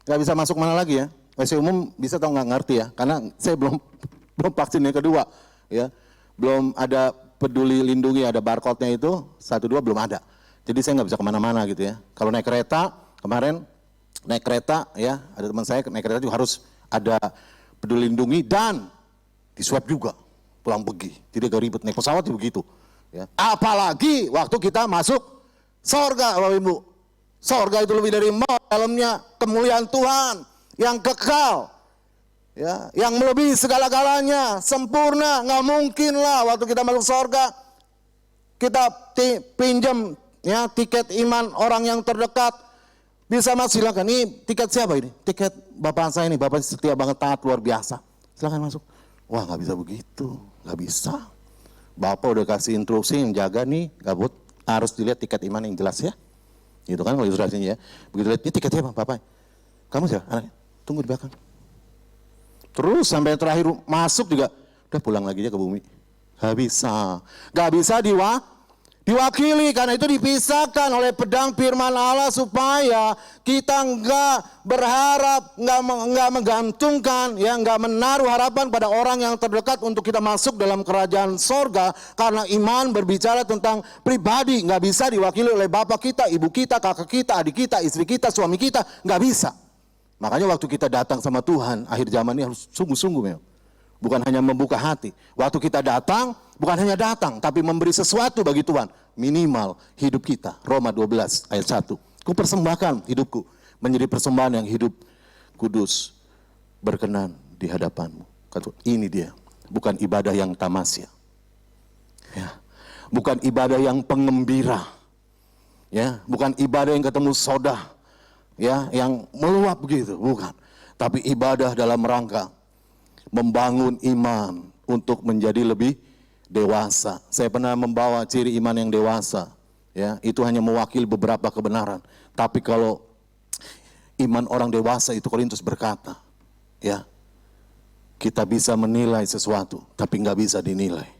nggak bisa masuk mana lagi ya. WC umum bisa atau nggak ngerti ya, karena saya belum vaksin yang kedua. Ya, belum ada Peduli Lindungi, ada barcode-nya itu 1-2 belum ada. Jadi saya nggak bisa kemana-mana gitu ya. Kalau naik kereta, kemarin naik kereta ya, ada teman saya naik kereta juga harus ada Peduli Lindungi dan di swab juga pulang pergi. Jadi agak ribet, naik pesawat juga begitu. Ya. Apalagi waktu kita masuk sorga, Bapak Ibu. Sorga itu lebih dari mall, dalamnya kemuliaan Tuhan yang kekal. Ya, yang melebihi segala-galanya, sempurna, nggak mungkin lah waktu kita masuk surga kita pinjam ya tiket iman orang yang terdekat. Bisa Mas, silakan. Ini tiket siapa ini? Tiket bapak saya ini, bapak setia banget, taat luar biasa. Silakan masuk. Wah nggak bisa begitu, nggak bisa. Bapak udah kasih instruksi yang jaga nih, gabut harus dilihat tiket iman yang jelas ya. Gitu kan kalau ilustrasinya ya. Begitu lihat ini tiketnya bapak. Kamu siapa? Anaknya tunggu di belakang. Terus sampai terakhir masuk juga, udah pulang lagi aja ke bumi. Gak bisa diwakili, karena itu dipisahkan oleh pedang firman Allah supaya kita enggak berharap, enggak menggantungkan, ya enggak menaruh harapan pada orang yang terdekat untuk kita masuk dalam kerajaan sorga. Karena iman berbicara tentang pribadi, enggak bisa diwakili oleh bapak kita, ibu kita, kakak kita, adik kita, istri kita, suami kita, enggak bisa. Makanya waktu kita datang sama Tuhan, akhir zaman ini harus sungguh-sungguh memang. Bukan hanya membuka hati. Waktu kita datang, bukan hanya datang, tapi memberi sesuatu bagi Tuhan. Minimal hidup kita. Roma 12 ayat 1. Ku persembahkan hidupku menjadi persembahan yang hidup, kudus, berkenan di hadapanmu. Ini dia, bukan ibadah yang tamasya. Ya. Bukan ibadah yang pengembira. Ya, bukan ibadah yang ketemu sodah. Ya, yang meluap begitu, bukan. Tapi ibadah dalam rangka membangun iman untuk menjadi lebih dewasa. Saya pernah membawa ciri iman yang dewasa, ya, itu hanya mewakili beberapa kebenaran. Tapi kalau iman orang dewasa itu Korintus berkata, ya, kita bisa menilai sesuatu, tapi nggak bisa dinilai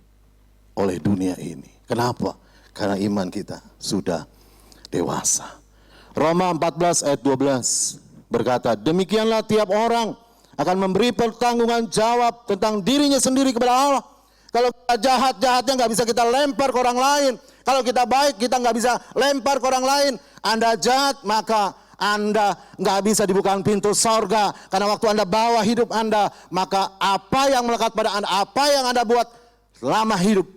oleh dunia ini. Kenapa? Karena iman kita sudah dewasa. Roma 14 ayat 12 berkata, demikianlah tiap orang akan memberi pertanggungan jawab tentang dirinya sendiri kepada Allah. Kalau kita jahatnya nggak bisa kita lempar ke orang lain. Kalau kita baik, kita nggak bisa lempar ke orang lain. Anda jahat, maka Anda nggak bisa dibukakan pintu sorga. Karena waktu Anda bawa hidup Anda, maka apa yang melekat pada Anda, apa yang Anda buat selama hidup,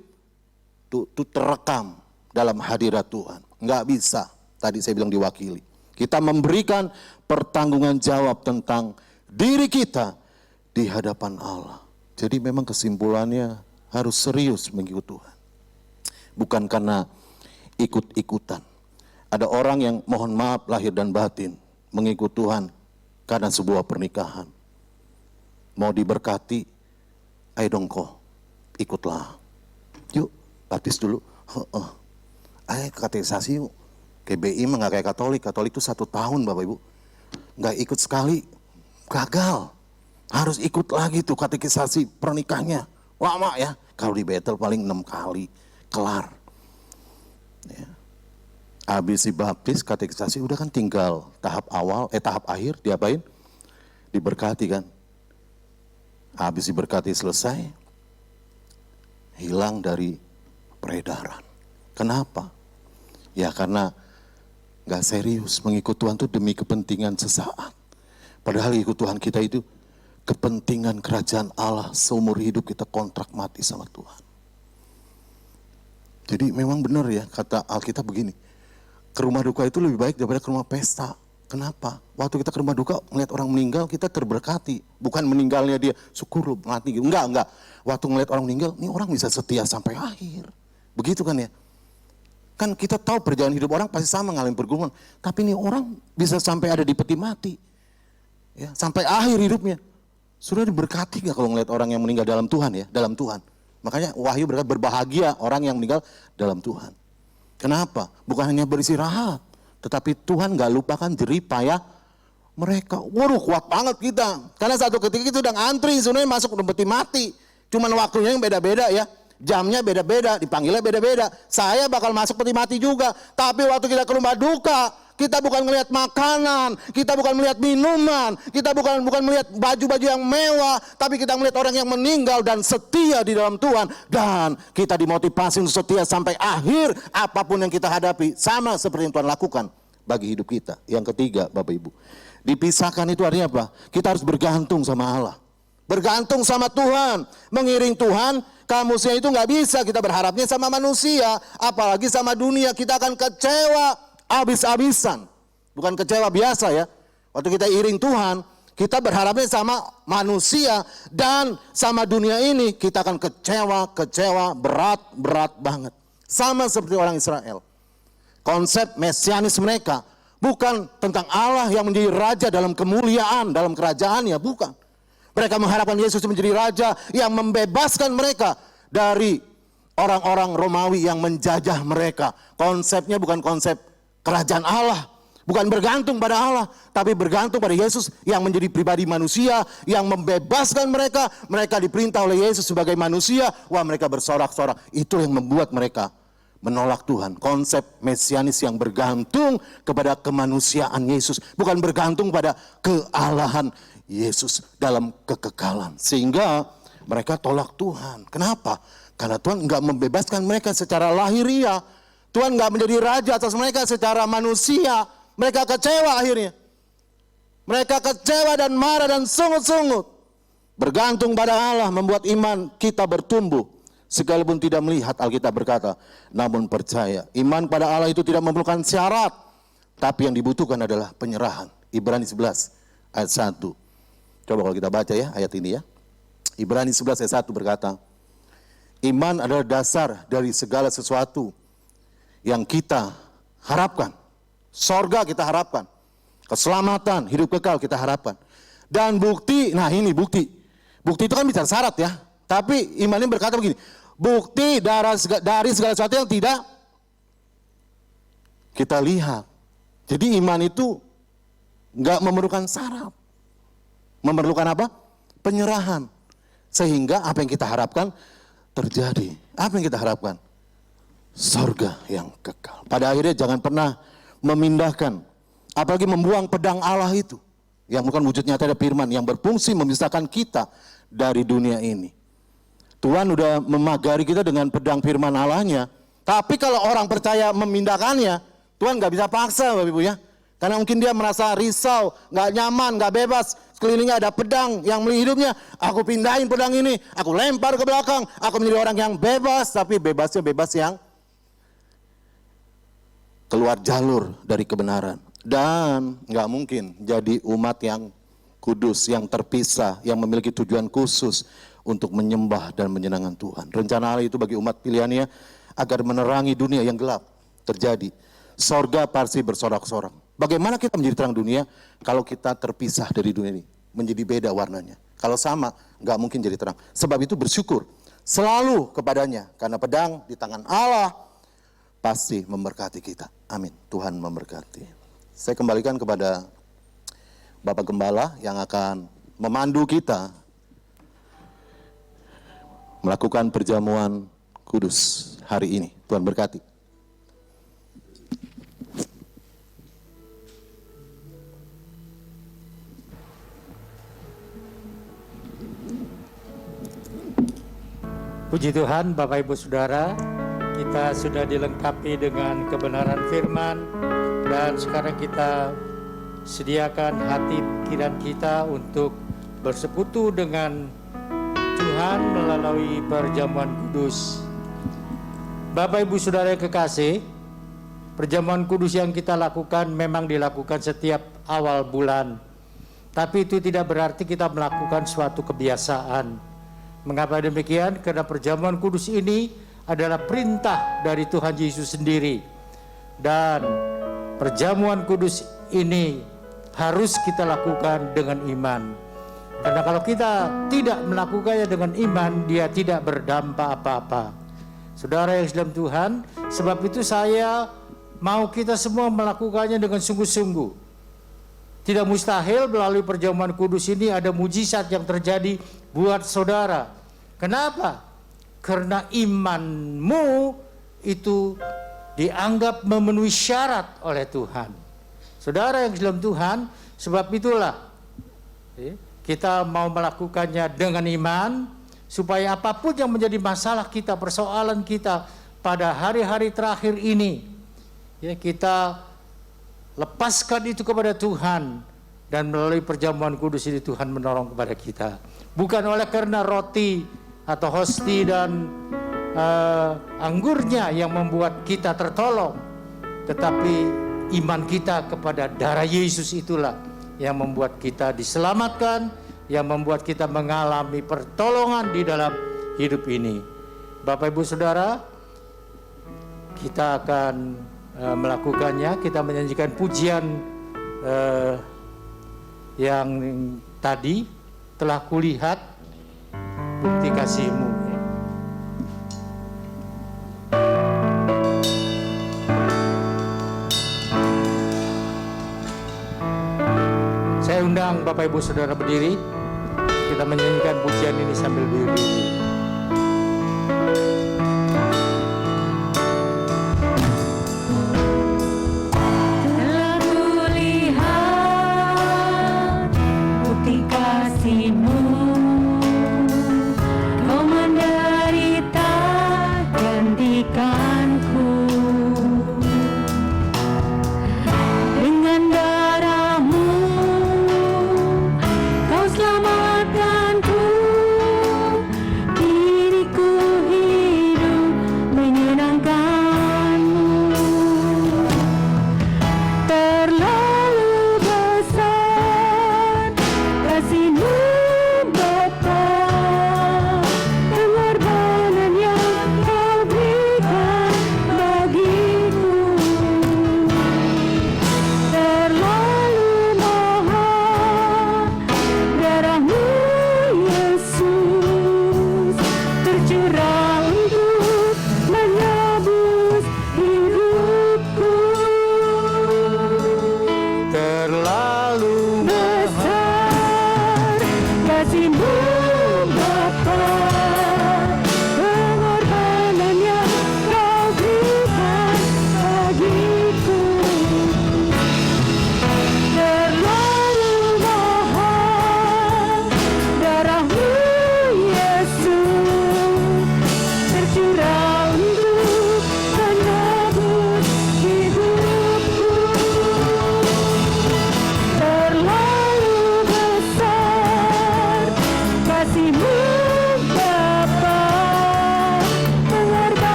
itu terekam dalam hadirat Tuhan. Nggak bisa. Tadi saya bilang diwakili. Kita memberikan pertanggungan jawab tentang diri kita di hadapan Allah. Jadi memang kesimpulannya harus serius mengikut Tuhan. Bukan karena ikut-ikutan. Ada orang yang mohon maaf lahir dan batin mengikut Tuhan karena sebuah pernikahan. Mau diberkati, ayo dong kok, ikutlah. Yuk, baptis dulu. Ayo katekisasi yuk. KBI mah nggak kayak Katolik. Katolik itu 1 tahun Bapak Ibu. Nggak ikut sekali, gagal. Harus ikut lagi tuh katekisasi pernikahnya. lama ya. Kalau di Betel paling 6 kali, kelar. Ya. Habis dibaptis, katekisasi, udah kan tinggal tahap akhir, diapain? Diberkati kan. Habis diberkati selesai, hilang dari peredaran. Kenapa? Ya karena gak serius mengikut Tuhan itu demi kepentingan sesaat. Padahal ikut Tuhan kita itu kepentingan kerajaan Allah, seumur hidup kita kontrak mati sama Tuhan. Jadi memang benar ya kata Alkitab begini, ke rumah duka itu lebih baik daripada ke rumah pesta. Kenapa? Waktu kita ke rumah duka melihat orang meninggal kita terberkati. Bukan meninggalnya dia syukur lu mati gitu. Enggak. Waktu ngelihat orang meninggal, ini orang bisa setia sampai akhir. Begitu kan ya? Kan kita tahu perjalanan hidup orang pasti sama ngalamin pergumulan. Tapi ini orang bisa sampai ada di peti mati. Ya, sampai akhir hidupnya. Sudah diberkati gak kalau ngelihat orang yang meninggal dalam Tuhan ya? Dalam Tuhan. Makanya Wahyu berkata berbahagia orang yang meninggal dalam Tuhan. Kenapa? Bukan hanya beristirahat. Tetapi Tuhan gak lupakan jerih payah mereka. Waduh kuat banget kita. Karena satu ketika kita udah ngantri sebenarnya masuk ke peti mati. Cuman waktunya yang beda-beda ya. Jamnya beda-beda, dipanggilnya beda-beda. Saya bakal masuk peti mati juga. Tapi waktu kita ke rumah duka, kita bukan melihat makanan, kita bukan melihat minuman, kita bukan melihat baju-baju yang mewah, tapi kita melihat orang yang meninggal dan setia di dalam Tuhan. Dan kita dimotivasi untuk setia sampai akhir apapun yang kita hadapi. Sama seperti yang Tuhan lakukan bagi hidup kita. Yang ketiga Bapak Ibu, dipisahkan itu artinya apa? Kita harus bergantung sama Allah. Bergantung sama Tuhan, mengiring Tuhan. Kamusnya itu nggak bisa kita berharapnya sama manusia, apalagi sama dunia. Kita akan kecewa habis-habisan. Bukan kecewa biasa ya. Waktu kita iring Tuhan, kita berharapnya sama manusia dan sama dunia ini kita akan kecewa berat banget. Sama seperti orang Israel. Konsep mesianis mereka bukan tentang Allah yang menjadi raja dalam kemuliaan, dalam kerajaannya, bukan. Mereka mengharapkan Yesus menjadi raja yang membebaskan mereka dari orang-orang Romawi yang menjajah mereka. Konsepnya bukan konsep kerajaan Allah, bukan bergantung pada Allah, tapi bergantung pada Yesus yang menjadi pribadi manusia, yang membebaskan mereka. Mereka diperintah oleh Yesus sebagai manusia, wah mereka bersorak-sorak. Itu yang membuat mereka menolak Tuhan. Konsep mesianis yang bergantung kepada kemanusiaan Yesus, bukan bergantung pada kealahan Yesus dalam kekekalan. Sehingga mereka tolak Tuhan. Kenapa? Karena Tuhan enggak membebaskan mereka secara lahiriah. Tuhan enggak menjadi raja atas mereka secara manusia. Mereka kecewa akhirnya. Mereka kecewa dan marah dan sungut-sungut. Bergantung pada Allah membuat iman kita bertumbuh. Sekalipun tidak melihat, Alkitab berkata, namun percaya. Iman pada Allah itu tidak memerlukan syarat. Tapi yang dibutuhkan adalah penyerahan. Ibrani 11 ayat 1. Coba kalau kita baca ya ayat ini ya. Ibrani 11 ayat 1 berkata, iman adalah dasar dari segala sesuatu yang kita harapkan. Sorga kita harapkan. Keselamatan, hidup kekal kita harapkan. Dan bukti, nah ini bukti. Bukti itu kan bicara syarat ya. Tapi iman ini berkata begini, bukti dari segala sesuatu yang tidak kita lihat. Jadi iman itu enggak memerlukan syarat. Memerlukan apa? Penyerahan. Sehingga apa yang kita harapkan terjadi. Apa yang kita harapkan? Sorga yang kekal. Pada akhirnya jangan pernah memindahkan, apalagi membuang pedang Allah itu. Yang bukan wujud nyata ada firman yang berfungsi memisahkan kita dari dunia ini. Tuhan udah memagari kita dengan pedang firman Allahnya. Tapi kalau orang percaya memindahkannya, Tuhan gak bisa paksa Bapak Ibu ya. Karena mungkin dia merasa risau, gak nyaman, gak bebas. Sekelilingnya ada pedang yang melindungi hidupnya. Aku pindahin pedang ini, aku lempar ke belakang. Aku menjadi orang yang bebas, tapi bebasnya bebas yang keluar jalur dari kebenaran. Dan gak mungkin jadi umat yang kudus, yang terpisah, yang memiliki tujuan khusus untuk menyembah dan menyenangkan Tuhan. Rencana Allah itu bagi umat pilihannya agar menerangi dunia yang gelap terjadi. Sorga pasti bersorak-sorak. Bagaimana kita menjadi terang dunia kalau kita terpisah dari dunia ini? Menjadi beda warnanya. Kalau sama, nggak mungkin jadi terang. Sebab itu bersyukur selalu kepadanya. Karena pedang di tangan Allah pasti memberkati kita. Amin. Tuhan memberkati. Saya kembalikan kepada Bapak Gembala yang akan memandu kita melakukan perjamuan kudus hari ini. Tuhan berkati. Puji Tuhan, Bapak Ibu Saudara, kita sudah dilengkapi dengan kebenaran firman, dan sekarang kita sediakan hati pikiran kita untuk bersekutu dengan Tuhan melalui perjamuan kudus. Bapak Ibu Saudara yang kekasih, perjamuan kudus yang kita lakukan memang dilakukan setiap awal bulan, tapi itu tidak berarti kita melakukan suatu kebiasaan. Mengapa demikian? Karena perjamuan kudus ini adalah perintah dari Tuhan Yesus sendiri. Dan perjamuan kudus ini harus kita lakukan dengan iman. Karena kalau kita tidak melakukannya dengan iman, dia tidak berdampak apa-apa. Saudara yang dalam Tuhan, sebab itu saya mau kita semua melakukannya dengan sungguh-sungguh. Tidak mustahil melalui perjamuan kudus ini ada mujizat yang terjadi buat saudara. Kenapa? Karena imanmu itu dianggap memenuhi syarat oleh Tuhan. Saudara yang dalam Tuhan, sebab itulah kita mau melakukannya dengan iman, supaya apapun yang menjadi masalah kita, persoalan kita pada hari-hari terakhir ini, ya, kita lepaskan itu kepada Tuhan, dan melalui perjamuan kudus ini Tuhan menolong kepada kita. Bukan oleh karena roti atau hosti dan anggurnya yang membuat kita tertolong, tetapi iman kita kepada darah Yesus itulah yang membuat kita diselamatkan, yang membuat kita mengalami pertolongan di dalam hidup ini. Bapak Ibu Saudara, kita akan melakukannya. Kita menyanyikan pujian yang tadi, telah kulihat bukti kasih-Mu. Saya undang Bapak Ibu Saudara berdiri. Kita menyanyikan pujian ini sambil berdiri.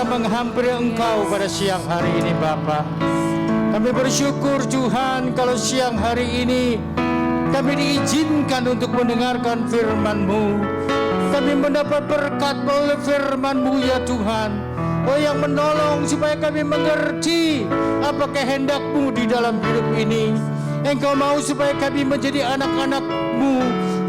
Menghampiri Engkau pada siang hari ini, Bapa. Kami bersyukur Tuhan kalau siang hari ini kami diizinkan untuk mendengarkan firman-Mu. Kami mendapat berkat oleh firman-Mu ya Tuhan. Oh, yang menolong supaya kami mengerti apa kehendak-Mu di dalam hidup ini. Engkau mau supaya kami menjadi anak-anak-Mu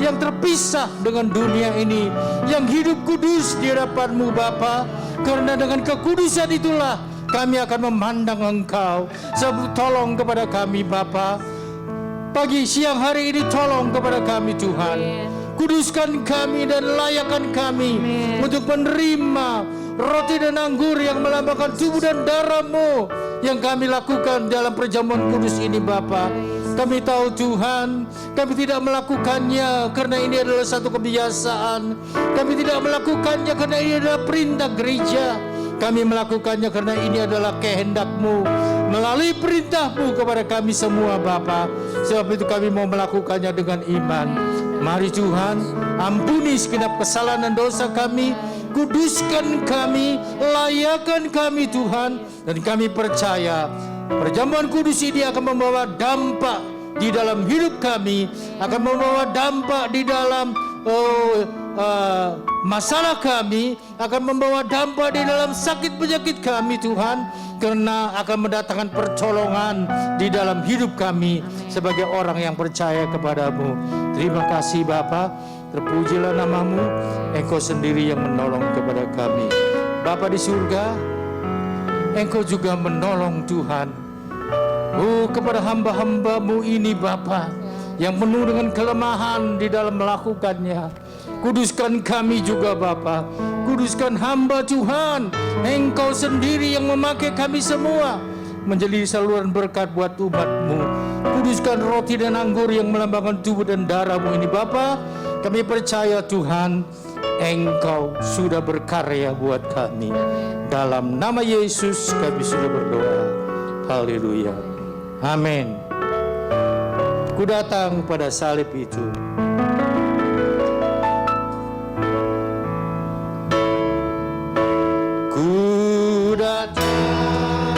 yang terpisah dengan dunia ini, yang hidup kudus di hadapan-Mu Bapa. Karena dengan kekudusan itulah kami akan memandang Engkau. Sebab tolong kepada kami Bapa. Pagi siang hari ini tolong kepada kami Tuhan. Kuduskan kami dan layakkan kami untuk menerima roti dan anggur yang melambangkan tubuh dan darah-Mu yang kami lakukan dalam perjamuan kudus ini Bapa. Kami tahu Tuhan, kami tidak melakukannya karena ini adalah satu kebiasaan. Kami tidak melakukannya karena ini adalah perintah gereja. Kami melakukannya karena ini adalah kehendak-Mu melalui perintah-Mu kepada kami semua Bapa. Sebab itu kami mau melakukannya dengan iman. Mari Tuhan, ampuni segenap kesalahan dan dosa kami. Kuduskan kami, layakkan kami Tuhan. Dan kami percaya perjamuan kudus ini akan membawa dampak di dalam hidup kami, akan membawa dampak di dalam masalah kami, akan membawa dampak di dalam sakit penyakit kami Tuhan, karena akan mendatangkan pertolongan di dalam hidup kami sebagai orang yang percaya kepada-Mu. Terima kasih Bapa, terpujilah nama-Mu, Engkau sendiri yang menolong kepada kami. Bapa di surga, Engkau juga menolong Tuhan. Oh, kepada hamba-hamba-Mu ini Bapa, yang penuh dengan kelemahan di dalam melakukannya. Kuduskan kami juga Bapa. Kuduskan hamba Tuhan. Engkau sendiri yang memakai kami semua menjadi saluran berkat buat umat-Mu. Kuduskan roti dan anggur yang melambangkan tubuh dan darah-Mu ini Bapa. Kami percaya Tuhan, Engkau sudah berkarya buat kami. Dalam nama Yesus kami sudah berdoa. Haleluya. Amin. Ku datang pada salib itu. Ku datang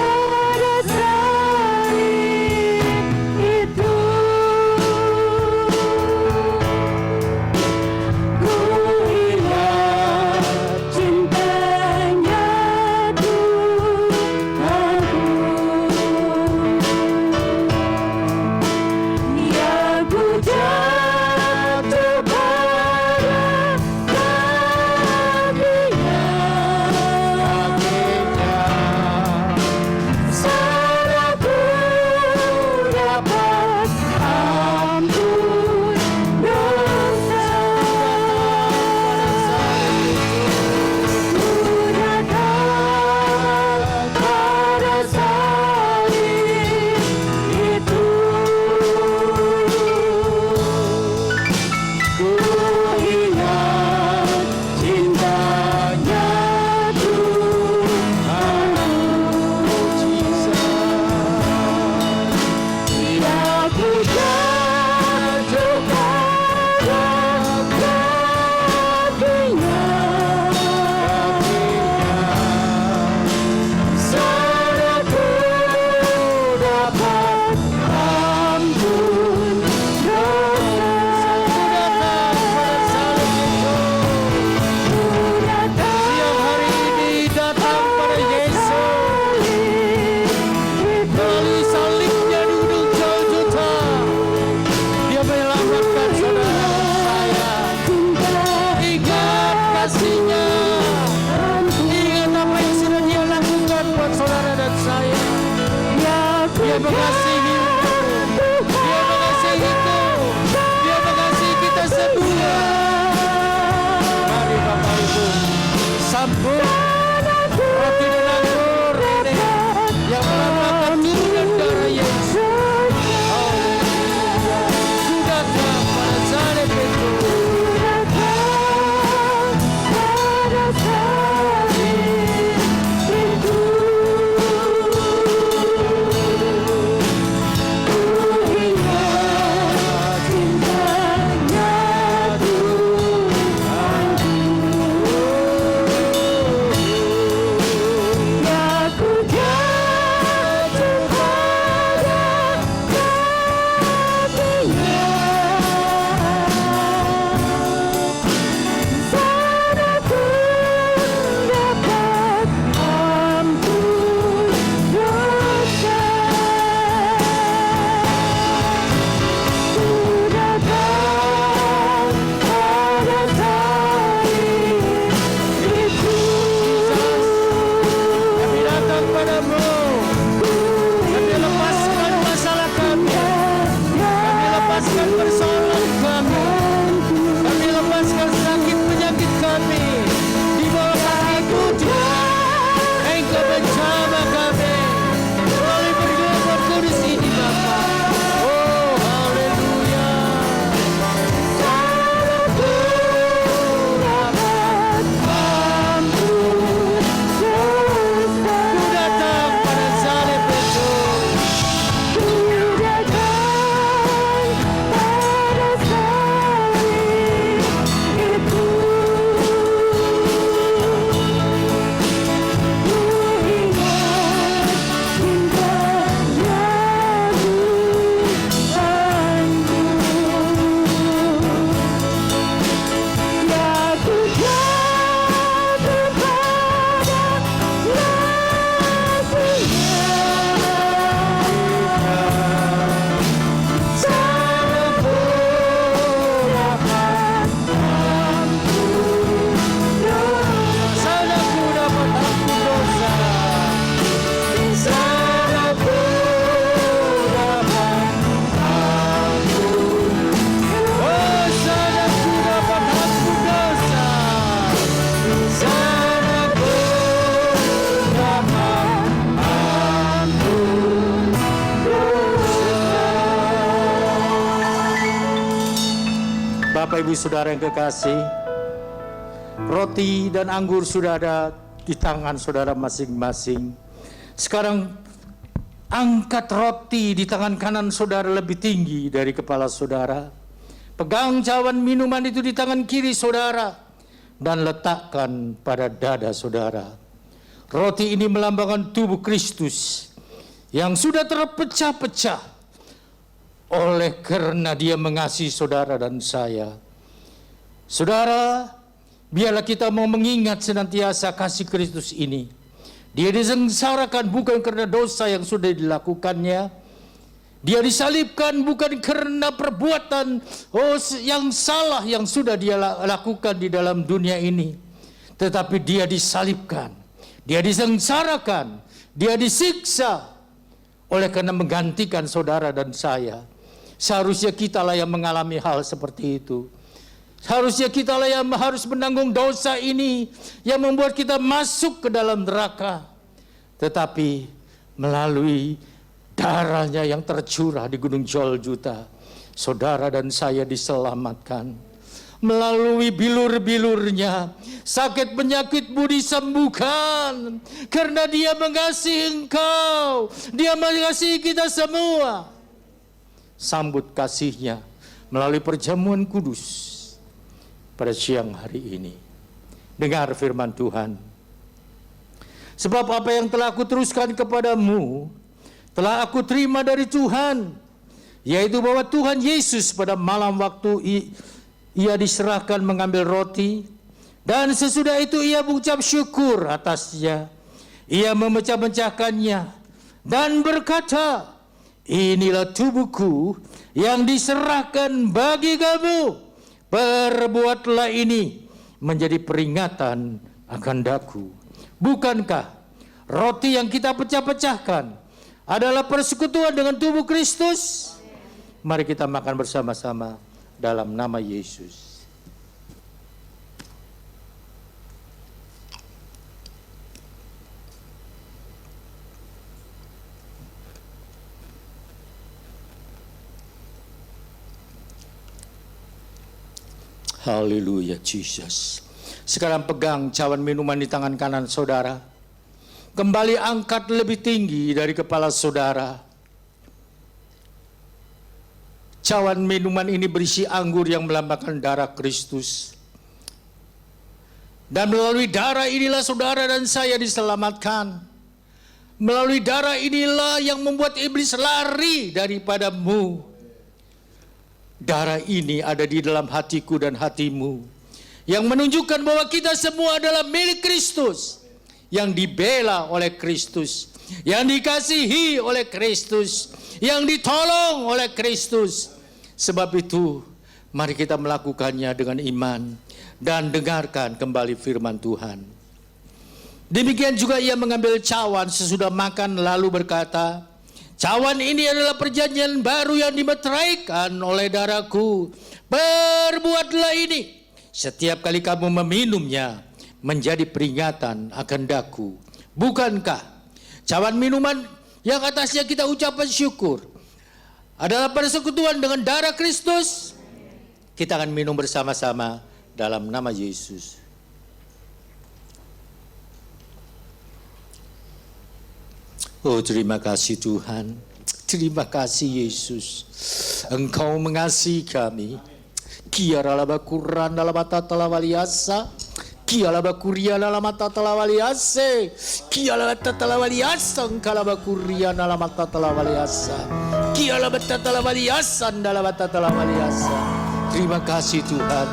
pada salib itu. Ku lihat cintanya Tuhanku. Ya ku persoalan kami. Kami lepaskan sakit penyakit kami di bawah kaki-Mu Tuhan. Engkau menjamah kami melalui pergulatan kudus ini Bapa. Oh haleluya. Ku datang pada salib itu. Salahku dapat ampun dosa. Salahku dapat ampun. Oh salahku dapat ampun dosa. Salahku dapat ampun dosa. Bapak Ibu Saudara yang kekasih, roti dan anggur sudah ada di tangan saudara masing-masing. Sekarang angkat roti di tangan kanan saudara lebih tinggi dari kepala saudara. Pegang cawan minuman itu di tangan kiri saudara dan letakkan pada dada saudara. Roti ini melambangkan tubuh Kristus yang sudah terpecah-pecah oleh karena Dia mengasihi saudara dan saya. Saudara, biarlah kita mau mengingat senantiasa kasih Kristus ini. Dia disengsarakan bukan karena dosa yang sudah dilakukannya. Dia disalibkan bukan karena perbuatan yang salah yang sudah dia lakukan di dalam dunia ini. Tetapi dia disalibkan, dia disengsarakan, dia disiksa oleh karena menggantikan saudara dan saya. Seharusnya kitalah yang mengalami hal seperti itu. Seharusnya kitalah yang harus menanggung dosa ini yang membuat kita masuk ke dalam neraka. Tetapi melalui darahnya yang tercurah di Gunung Golgota, saudara dan saya diselamatkan. Melalui bilur-bilurnya, sakit penyakitmu disembuhkan. Karena Dia mengasihi engkau, Dia mengasihi kita semua. Sambut kasih-Nya melalui perjamuan kudus pada siang hari ini. Dengar firman Tuhan. Sebab apa yang telah aku teruskan kepadamu, telah aku terima dari Tuhan, yaitu bahwa Tuhan Yesus pada malam waktu Ia diserahkan mengambil roti, dan sesudah itu Ia mengucap syukur atasnya. Ia memecah-mecahkannya dan berkata, inilah tubuhku yang diserahkan bagi kamu. Perbuatlah ini menjadi peringatan akan daku. Bukankah roti yang kita pecah-pecahkan adalah persekutuan dengan tubuh Kristus? Mari kita makan bersama-sama dalam nama Yesus. Haleluya, Jesus. Sekarang pegang cawan minuman di tangan kanan saudara. Kembali angkat lebih tinggi dari kepala saudara. Cawan minuman ini berisi anggur yang melambangkan darah Kristus. Dan melalui darah inilah saudara dan saya diselamatkan. Melalui darah inilah yang membuat iblis lari daripadamu. Darah ini ada di dalam hatiku dan hatimu, yang menunjukkan bahwa kita semua adalah milik Kristus, yang dibela oleh Kristus, yang dikasihi oleh Kristus, yang ditolong oleh Kristus. Sebab itu, mari kita melakukannya dengan iman dan dengarkan kembali firman Tuhan. Demikian juga Ia mengambil cawan sesudah makan lalu berkata, Cawan ini adalah perjanjian baru yang dimeteraikan oleh darahku. Perbuatlah ini setiap kali kamu meminumnya, menjadi peringatan akan daku. Bukankah cawan minuman yang atasnya kita ucapkan syukur adalah persekutuan dengan darah Kristus? Kita akan minum bersama-sama dalam nama Yesus. Oh, terima kasih Tuhan. Terima kasih Yesus. Engkau mengasihi kami. Kiara bakuran dalam mata telah waliasa. Kiala bakuria dalam mata telah waliase. Kiala mata telah waliasa. Engkala bakuria dalam mata telah waliasa. Kiala mata telah waliasa dalam mata telah waliasa. Terima kasih Tuhan.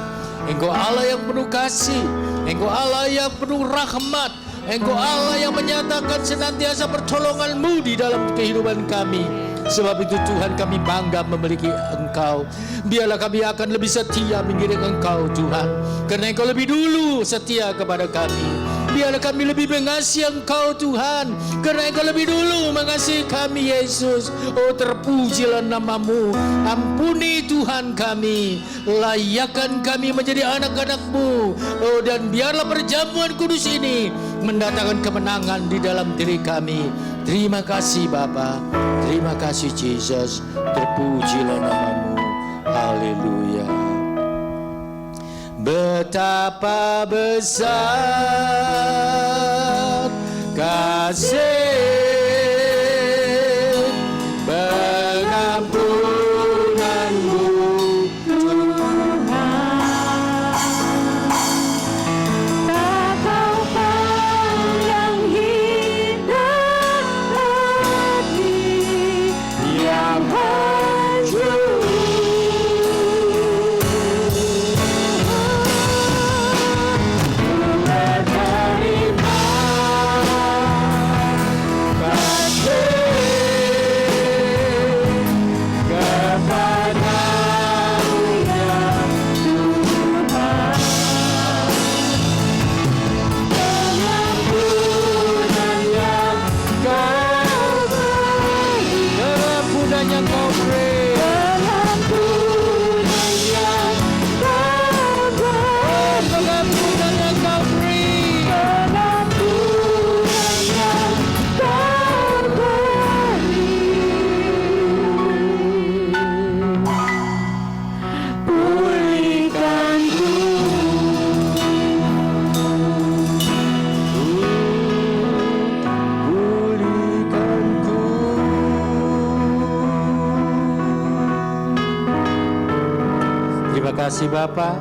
Engkau Allah yang penuh kasih. Engkau Allah yang penuh rahmat. Engkau Allah yang menyatakan senantiasa pertolongan-Mu di dalam kehidupan kami. Sebab itu Tuhan, kami bangga memiliki Engkau. Biarlah kami akan lebih setia mengiring Engkau Tuhan, karena Engkau lebih dulu setia kepada kami. Biarlah kami lebih mengasihi Engkau Tuhan, karena Engkau lebih dulu mengasihi kami Yesus. Oh, terpujilah nama-Mu. Ampuni Tuhan kami, layakkan kami menjadi anak-anak-Mu. Oh, dan biarlah perjamuan kudus ini mendatangkan kemenangan di dalam diri kami. Terima kasih Bapa, terima kasih Yesus, terpujilah nama-Mu. Haleluya. Betapa besar kasih pengampunan-Mu Tuhan. Tak kau pandang indah hati yang hancur. Terima kasih Bapa.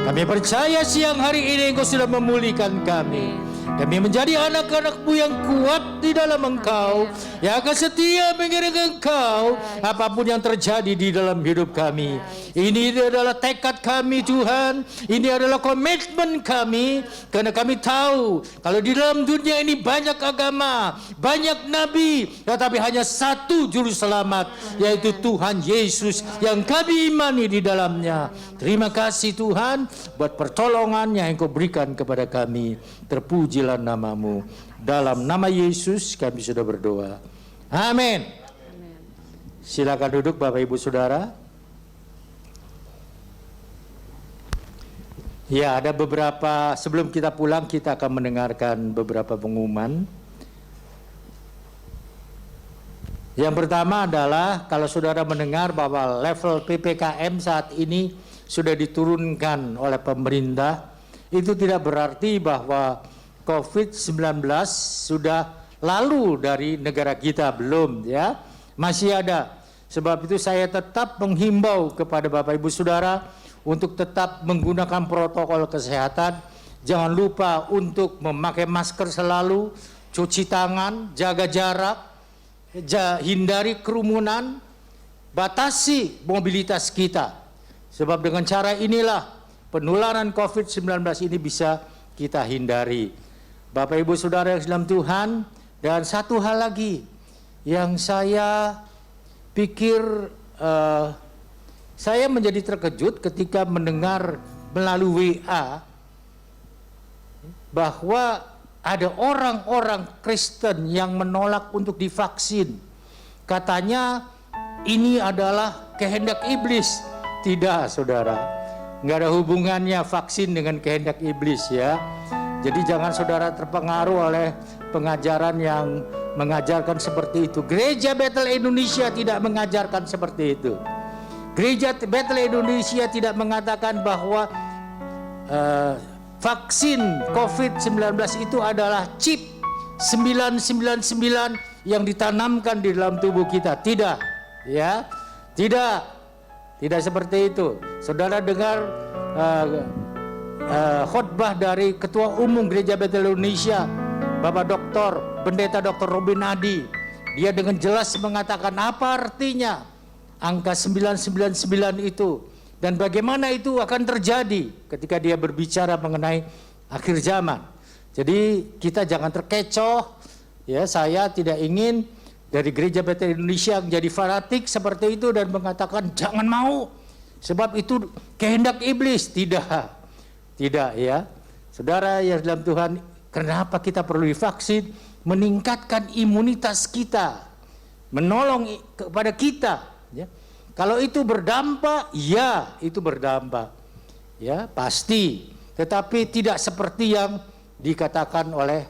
Kami percaya siang hari ini Engkau sudah memulihkan kami. Kami menjadi anak-anak-Mu yang kuat di dalam Engkau, yang akan setia mengiring Engkau apapun yang terjadi di dalam hidup kami. Ini adalah tekad kami Tuhan, ini adalah komitmen kami, karena kami tahu kalau di dalam dunia ini banyak agama, banyak nabi, tetapi hanya satu juru selamat, yaitu Tuhan Yesus yang kami imani di dalamnya. Terima kasih Tuhan buat pertolongan yang Engkau berikan kepada kami. Terpujilah nama-Mu. Dalam nama Yesus kami sudah berdoa. Amin. Silakan duduk Bapak Ibu Saudara. Ya, ada beberapa, sebelum kita pulang kita akan mendengarkan beberapa pengumuman. Yang pertama adalah kalau saudara mendengar bahwa level PPKM saat ini sudah diturunkan oleh pemerintah, itu tidak berarti bahwa COVID-19 sudah lalu dari negara kita, belum ya, masih ada. Sebab itu saya tetap menghimbau kepada Bapak Ibu Saudara untuk tetap menggunakan protokol kesehatan. Jangan lupa untuk memakai masker selalu, cuci tangan, jaga jarak, hindari kerumunan, batasi mobilitas kita. Sebab dengan cara inilah penularan COVID-19 ini bisa kita hindari. Bapak Ibu Saudara yang dalam Tuhan, dan satu hal lagi yang saya pikir saya menjadi terkejut ketika mendengar melalui WA bahwa ada orang-orang Kristen yang menolak untuk divaksin katanya ini adalah kehendak iblis. Tidak, saudara. Nggak ada hubungannya vaksin dengan kehendak iblis ya. Jadi jangan saudara terpengaruh oleh pengajaran yang mengajarkan seperti itu. Gereja Bethel Indonesia tidak mengajarkan seperti itu. Gereja Bethel Indonesia tidak mengatakan bahwa vaksin COVID-19 itu adalah chip 999 yang ditanamkan di dalam tubuh kita. Tidak, ya, tidak seperti itu. Saudara dengar khotbah dari Ketua Umum Gereja Bethel Indonesia, Bapak Pendeta Dr. Robin Adi. Dia dengan jelas mengatakan apa artinya angka 999 itu dan bagaimana itu akan terjadi ketika dia berbicara mengenai akhir zaman. Jadi kita jangan terkecoh, ya. Saya tidak ingin dari Gereja Bethel Indonesia menjadi fanatik seperti itu dan mengatakan jangan mau sebab itu kehendak iblis. Tidak ya. Saudara yang dalam Tuhan, kenapa kita perlu divaksin? Meningkatkan imunitas kita, menolong kepada kita ya. Kalau itu berdampak, ya itu berdampak ya pasti, tetapi tidak seperti yang dikatakan oleh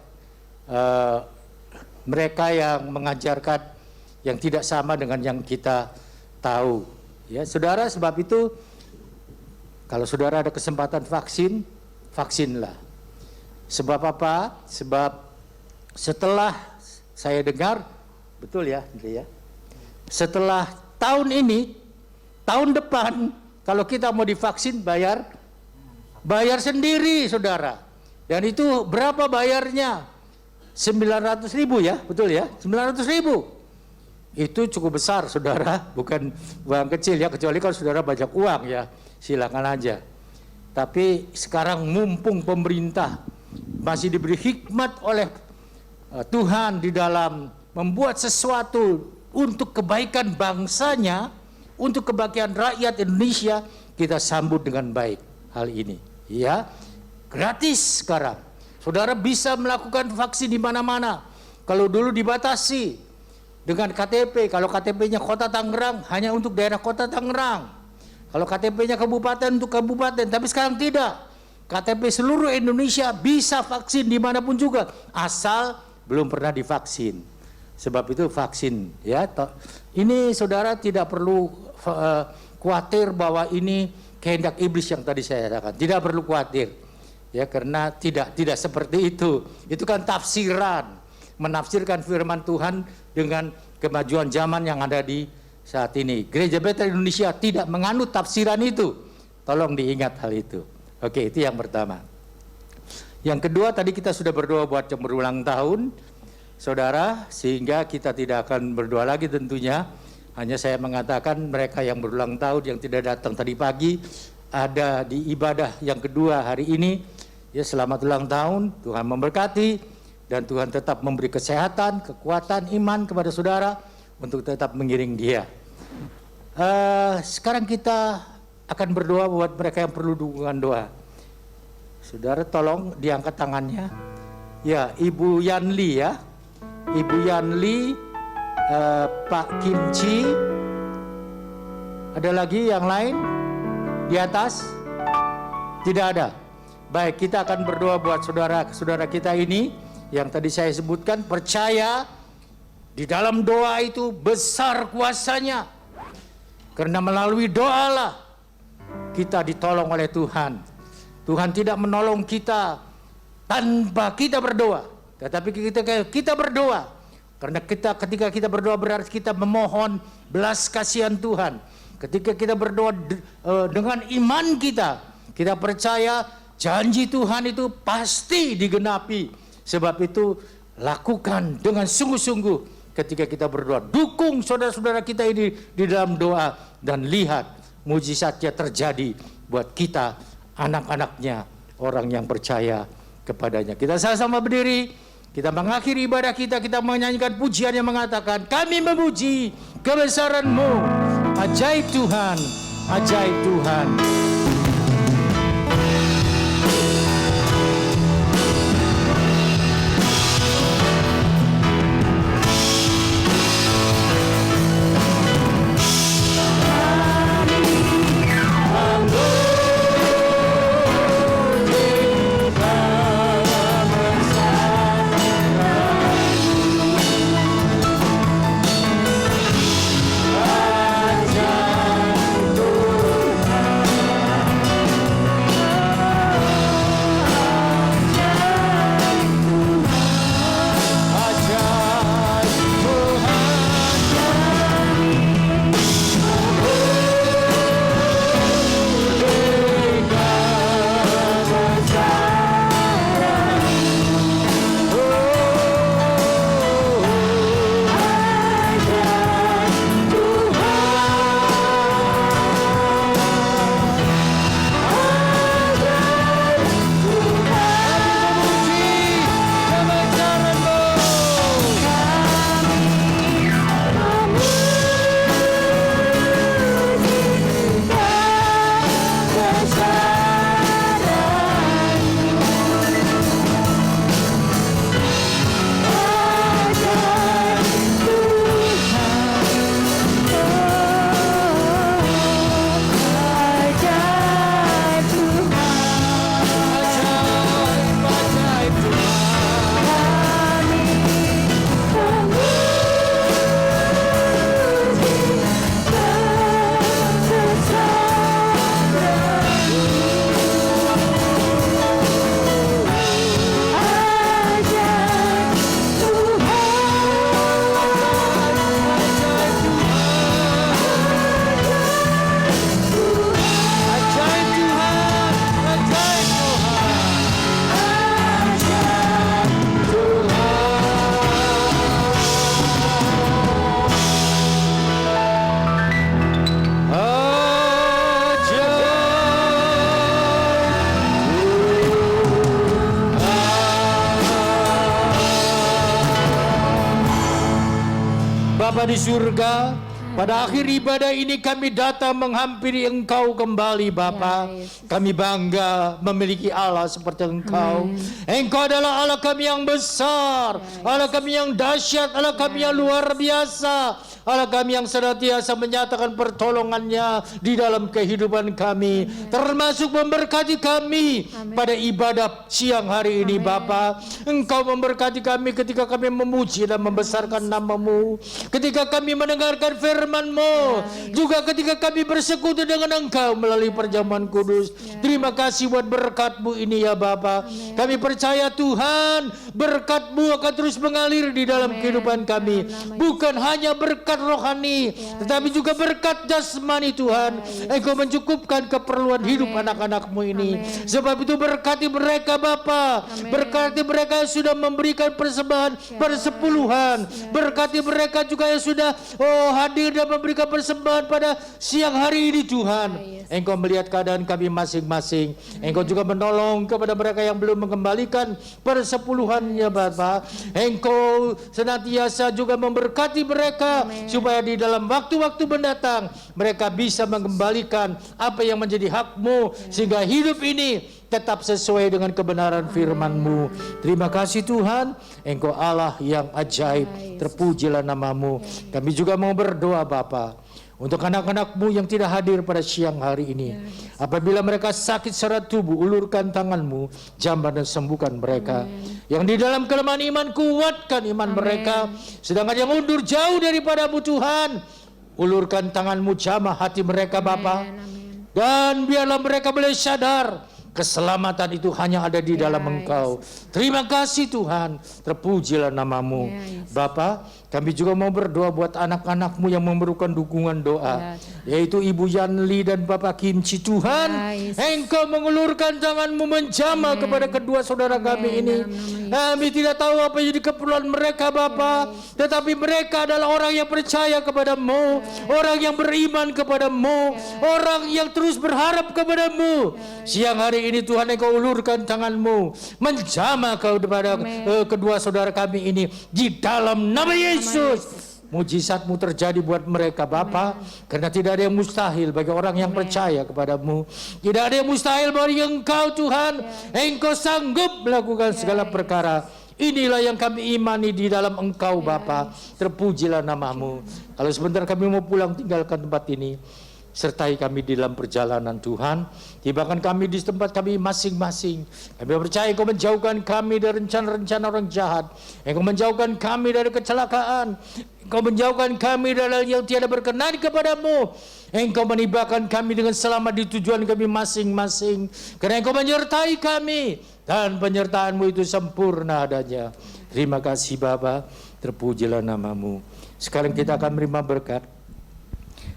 mereka yang mengajarkan yang tidak sama dengan yang kita tahu ya saudara. Sebab itu kalau saudara ada kesempatan vaksin, vaksinlah. Sebab apa? Sebab setelah saya dengar, betul ya, setelah tahun ini, tahun depan, kalau kita mau divaksin bayar sendiri, saudara. Dan itu berapa bayarnya? 900.000 ya, betul ya, 900.000. Itu cukup besar, saudara, bukan uang kecil ya, kecuali kalau saudara banyak uang ya, silakan aja. Tapi sekarang mumpung pemerintah masih diberi hikmat oleh Tuhan di dalam membuat sesuatu untuk kebaikan bangsanya, untuk kebaikan rakyat Indonesia, kita sambut dengan baik hal ini. Ya, gratis sekarang. Saudara bisa melakukan vaksin di mana-mana. Kalau dulu dibatasi dengan KTP, kalau KTP-nya Kota Tangerang hanya untuk daerah Kota Tangerang. Kalau KTP-nya kabupaten untuk kabupaten, tapi sekarang tidak. KTP seluruh Indonesia bisa vaksin dimanapun juga, asal belum pernah divaksin. Sebab itu vaksin ya. Ini saudara tidak perlu khawatir bahwa ini kehendak iblis yang tadi saya katakan. Tidak perlu khawatir ya, karena tidak seperti itu. Itu kan tafsiran, menafsirkan firman Tuhan dengan kemajuan zaman yang ada di saat ini. Gereja Bethel Indonesia tidak menganut tafsiran itu. Tolong diingat hal itu. Oke, itu yang pertama. Yang kedua, tadi kita sudah berdoa buat yang berulang tahun, saudara, sehingga kita tidak akan berdoa lagi tentunya. Hanya saya mengatakan mereka yang berulang tahun yang tidak datang tadi pagi ada di ibadah yang kedua hari ini. Ya, selamat ulang tahun, Tuhan memberkati dan Tuhan tetap memberi kesehatan, kekuatan, iman kepada saudara untuk tetap mengiring dia. Sekarang kita akan berdoa buat mereka yang perlu dukungan doa. Saudara tolong diangkat tangannya. Ya, Ibu Yanli ya. Ibu Yanli, Pak Kimchi. Ada lagi yang lain? Di atas? Tidak ada. Baik, kita akan berdoa buat saudara-saudara kita ini yang tadi saya sebutkan. Percaya di dalam doa itu besar kuasanya. Karena melalui doalah kita ditolong oleh Tuhan. Tuhan tidak menolong kita tanpa kita berdoa. Tetapi kita berdoa. Karena ketika kita berdoa berarti kita memohon belas kasihan Tuhan. Ketika kita berdoa dengan iman kita percaya janji Tuhan itu pasti digenapi. Sebab itu lakukan dengan sungguh-sungguh ketika kita berdoa. Dukung saudara-saudara kita ini di dalam doa dan lihat mujizatnya terjadi buat kita, anak-anaknya, orang yang percaya kepadanya. Kita sama-sama berdiri, kita mengakhiri ibadah kita menyanyikan pujian yang mengatakan, kami memuji kebesaran-Mu, ajaib Tuhan, ajaib Tuhan. Bapa di surga, pada akhir ibadah ini kami datang menghampiri Engkau kembali Bapa. Kami bangga memiliki Allah seperti Engkau. Engkau adalah Allah kami yang besar, Allah kami yang dahsyat, Allah kami yang luar biasa, Allah kami yang senantiasa menyatakan pertolongannya di dalam kehidupan kami, termasuk memberkati kami pada ibadah siang hari ini Bapa. Engkau memberkati kami ketika kami memuji dan membesarkan nama-Mu, ketika kami mendengarkan firman-Mu, juga ketika kami bersekutu dengan Engkau melalui perjamuan kudus. Terima kasih buat berkat-Mu ini ya Bapa. Kami percaya Tuhan, berkat-Mu akan terus mengalir di dalam kehidupan kami. Bukan hanya berkat rohani, tetapi juga berkat jasmani Tuhan. Engkau mencukupkan keperluan hidup anak-anak-Mu ini. Sebab itu berkati mereka Bapa, berkati mereka yang sudah memberikan persembahan persepuluhan, berkati mereka juga yang sudah hadir dan memberikan persembahan pada siang hari ini Tuhan. Engkau melihat keadaan kami masing-masing. Engkau juga menolong kepada mereka yang belum mengembalikan persepuluhannya Bapa. Engkau senantiasa juga memberkati mereka supaya di dalam waktu-waktu mendatang mereka bisa mengembalikan apa yang menjadi hak-Mu, sehingga hidup ini tetap sesuai dengan kebenaran firman-Mu. Terima kasih Tuhan, Engkau Allah yang ajaib, terpujilah nama-Mu. Kami juga mau berdoa Bapa untuk anak-anak-Mu yang tidak hadir pada siang hari ini. Apabila mereka sakit secara tubuh, ulurkan tangan-Mu, jamah dan sembuhkan mereka. Yang di dalam kelemahan iman, kuatkan iman mereka. Sedangkan yang undur jauh daripada-Mu Tuhan, ulurkan tangan-Mu, jamah hati mereka Bapa. Dan biarlah mereka boleh sadar keselamatan itu hanya ada di dalam Engkau. Terima kasih Tuhan, terpujilah nama-Mu. Bapa, kami juga mau berdoa buat anak-anak-Mu yang memerlukan dukungan doa, yaitu Ibu Yanli dan Bapak Kimchi. Tuhan, Engkau mengulurkan tangan-Mu menjamah kepada kedua saudara kami ini. Kami tidak tahu apa yang jadi keperluan mereka Bapa, tetapi mereka adalah orang yang percaya kepada-Mu, orang yang beriman kepada-Mu, orang yang terus berharap kepada-Mu. Siang hari ini Tuhan, Engkau ulurkan tangan-Mu menjamah kepada kedua saudara kami ini di dalam nama Yesus. Mujizat-Mu terjadi buat mereka Bapa, karena tidak ada yang mustahil bagi orang yang percaya kepada-Mu. Tidak ada yang mustahil bagi Engkau Tuhan. Engkau sanggup melakukan segala perkara. Inilah yang kami imani di dalam Engkau Bapa. Terpujilah nama-Mu. Kalau sebentar kami mau pulang tinggalkan tempat ini, sertai kami di dalam perjalanan Tuhan. Tibakan kami di tempat kami masing-masing. Kami percaya Engkau menjauhkan kami dari rencana-rencana orang jahat. Engkau menjauhkan kami dari kecelakaan. Engkau menjauhkan kami dari hal yang tiada berkenan kepada-Mu. Engkau menibakan kami dengan selamat di tujuan kami masing-masing. Karena Engkau menyertai kami, dan penyertaan-Mu itu sempurna adanya. Terima kasih Bapa, terpujilah nama-Mu. Sekarang kita akan menerima berkat.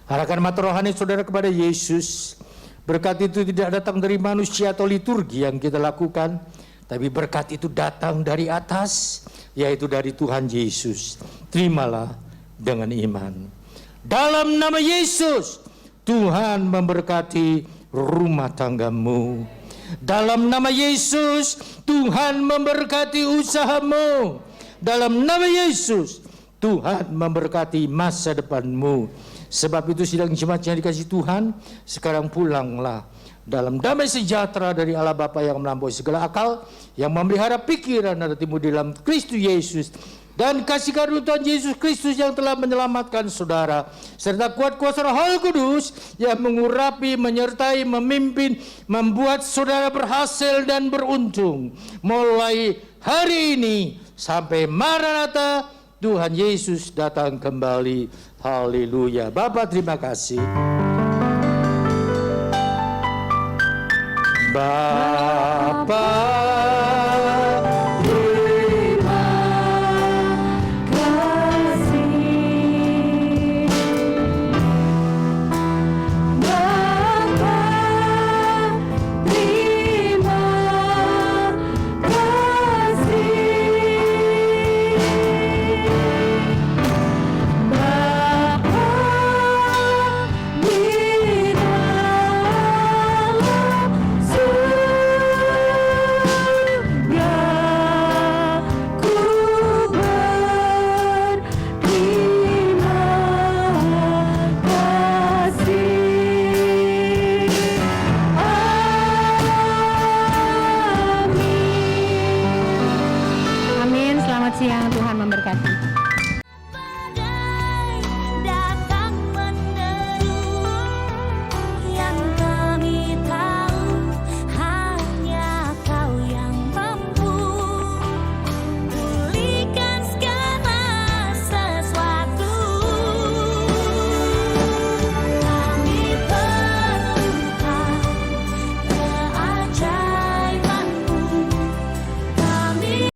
Arahkan mata rohani saudara kepada Yesus. Berkat itu tidak datang dari manusia atau liturgi yang kita lakukan, tapi berkat itu datang dari atas, yaitu dari Tuhan Yesus. Terimalah dengan iman. Dalam nama Yesus, Tuhan memberkati rumah tanggamu. Dalam nama Yesus, Tuhan memberkati usahamu. Dalam nama Yesus, Tuhan memberkati masa depanmu. Sebab itu sidang jemaat yang dikasihi Tuhan, sekarang pulanglah dalam damai sejahtera dari Allah Bapa yang melampaui segala akal, yang memelihara pikiran dan hatimu di dalam Kristus Yesus, dan kasih karunia Tuhan Yesus Kristus yang telah menyelamatkan saudara, serta kuat kuasa Roh Kudus yang mengurapi, menyertai, memimpin, membuat saudara berhasil dan beruntung mulai hari ini sampai Maranatha, Tuhan Yesus datang kembali. Haleluya. Bapa, terima kasih. Bapa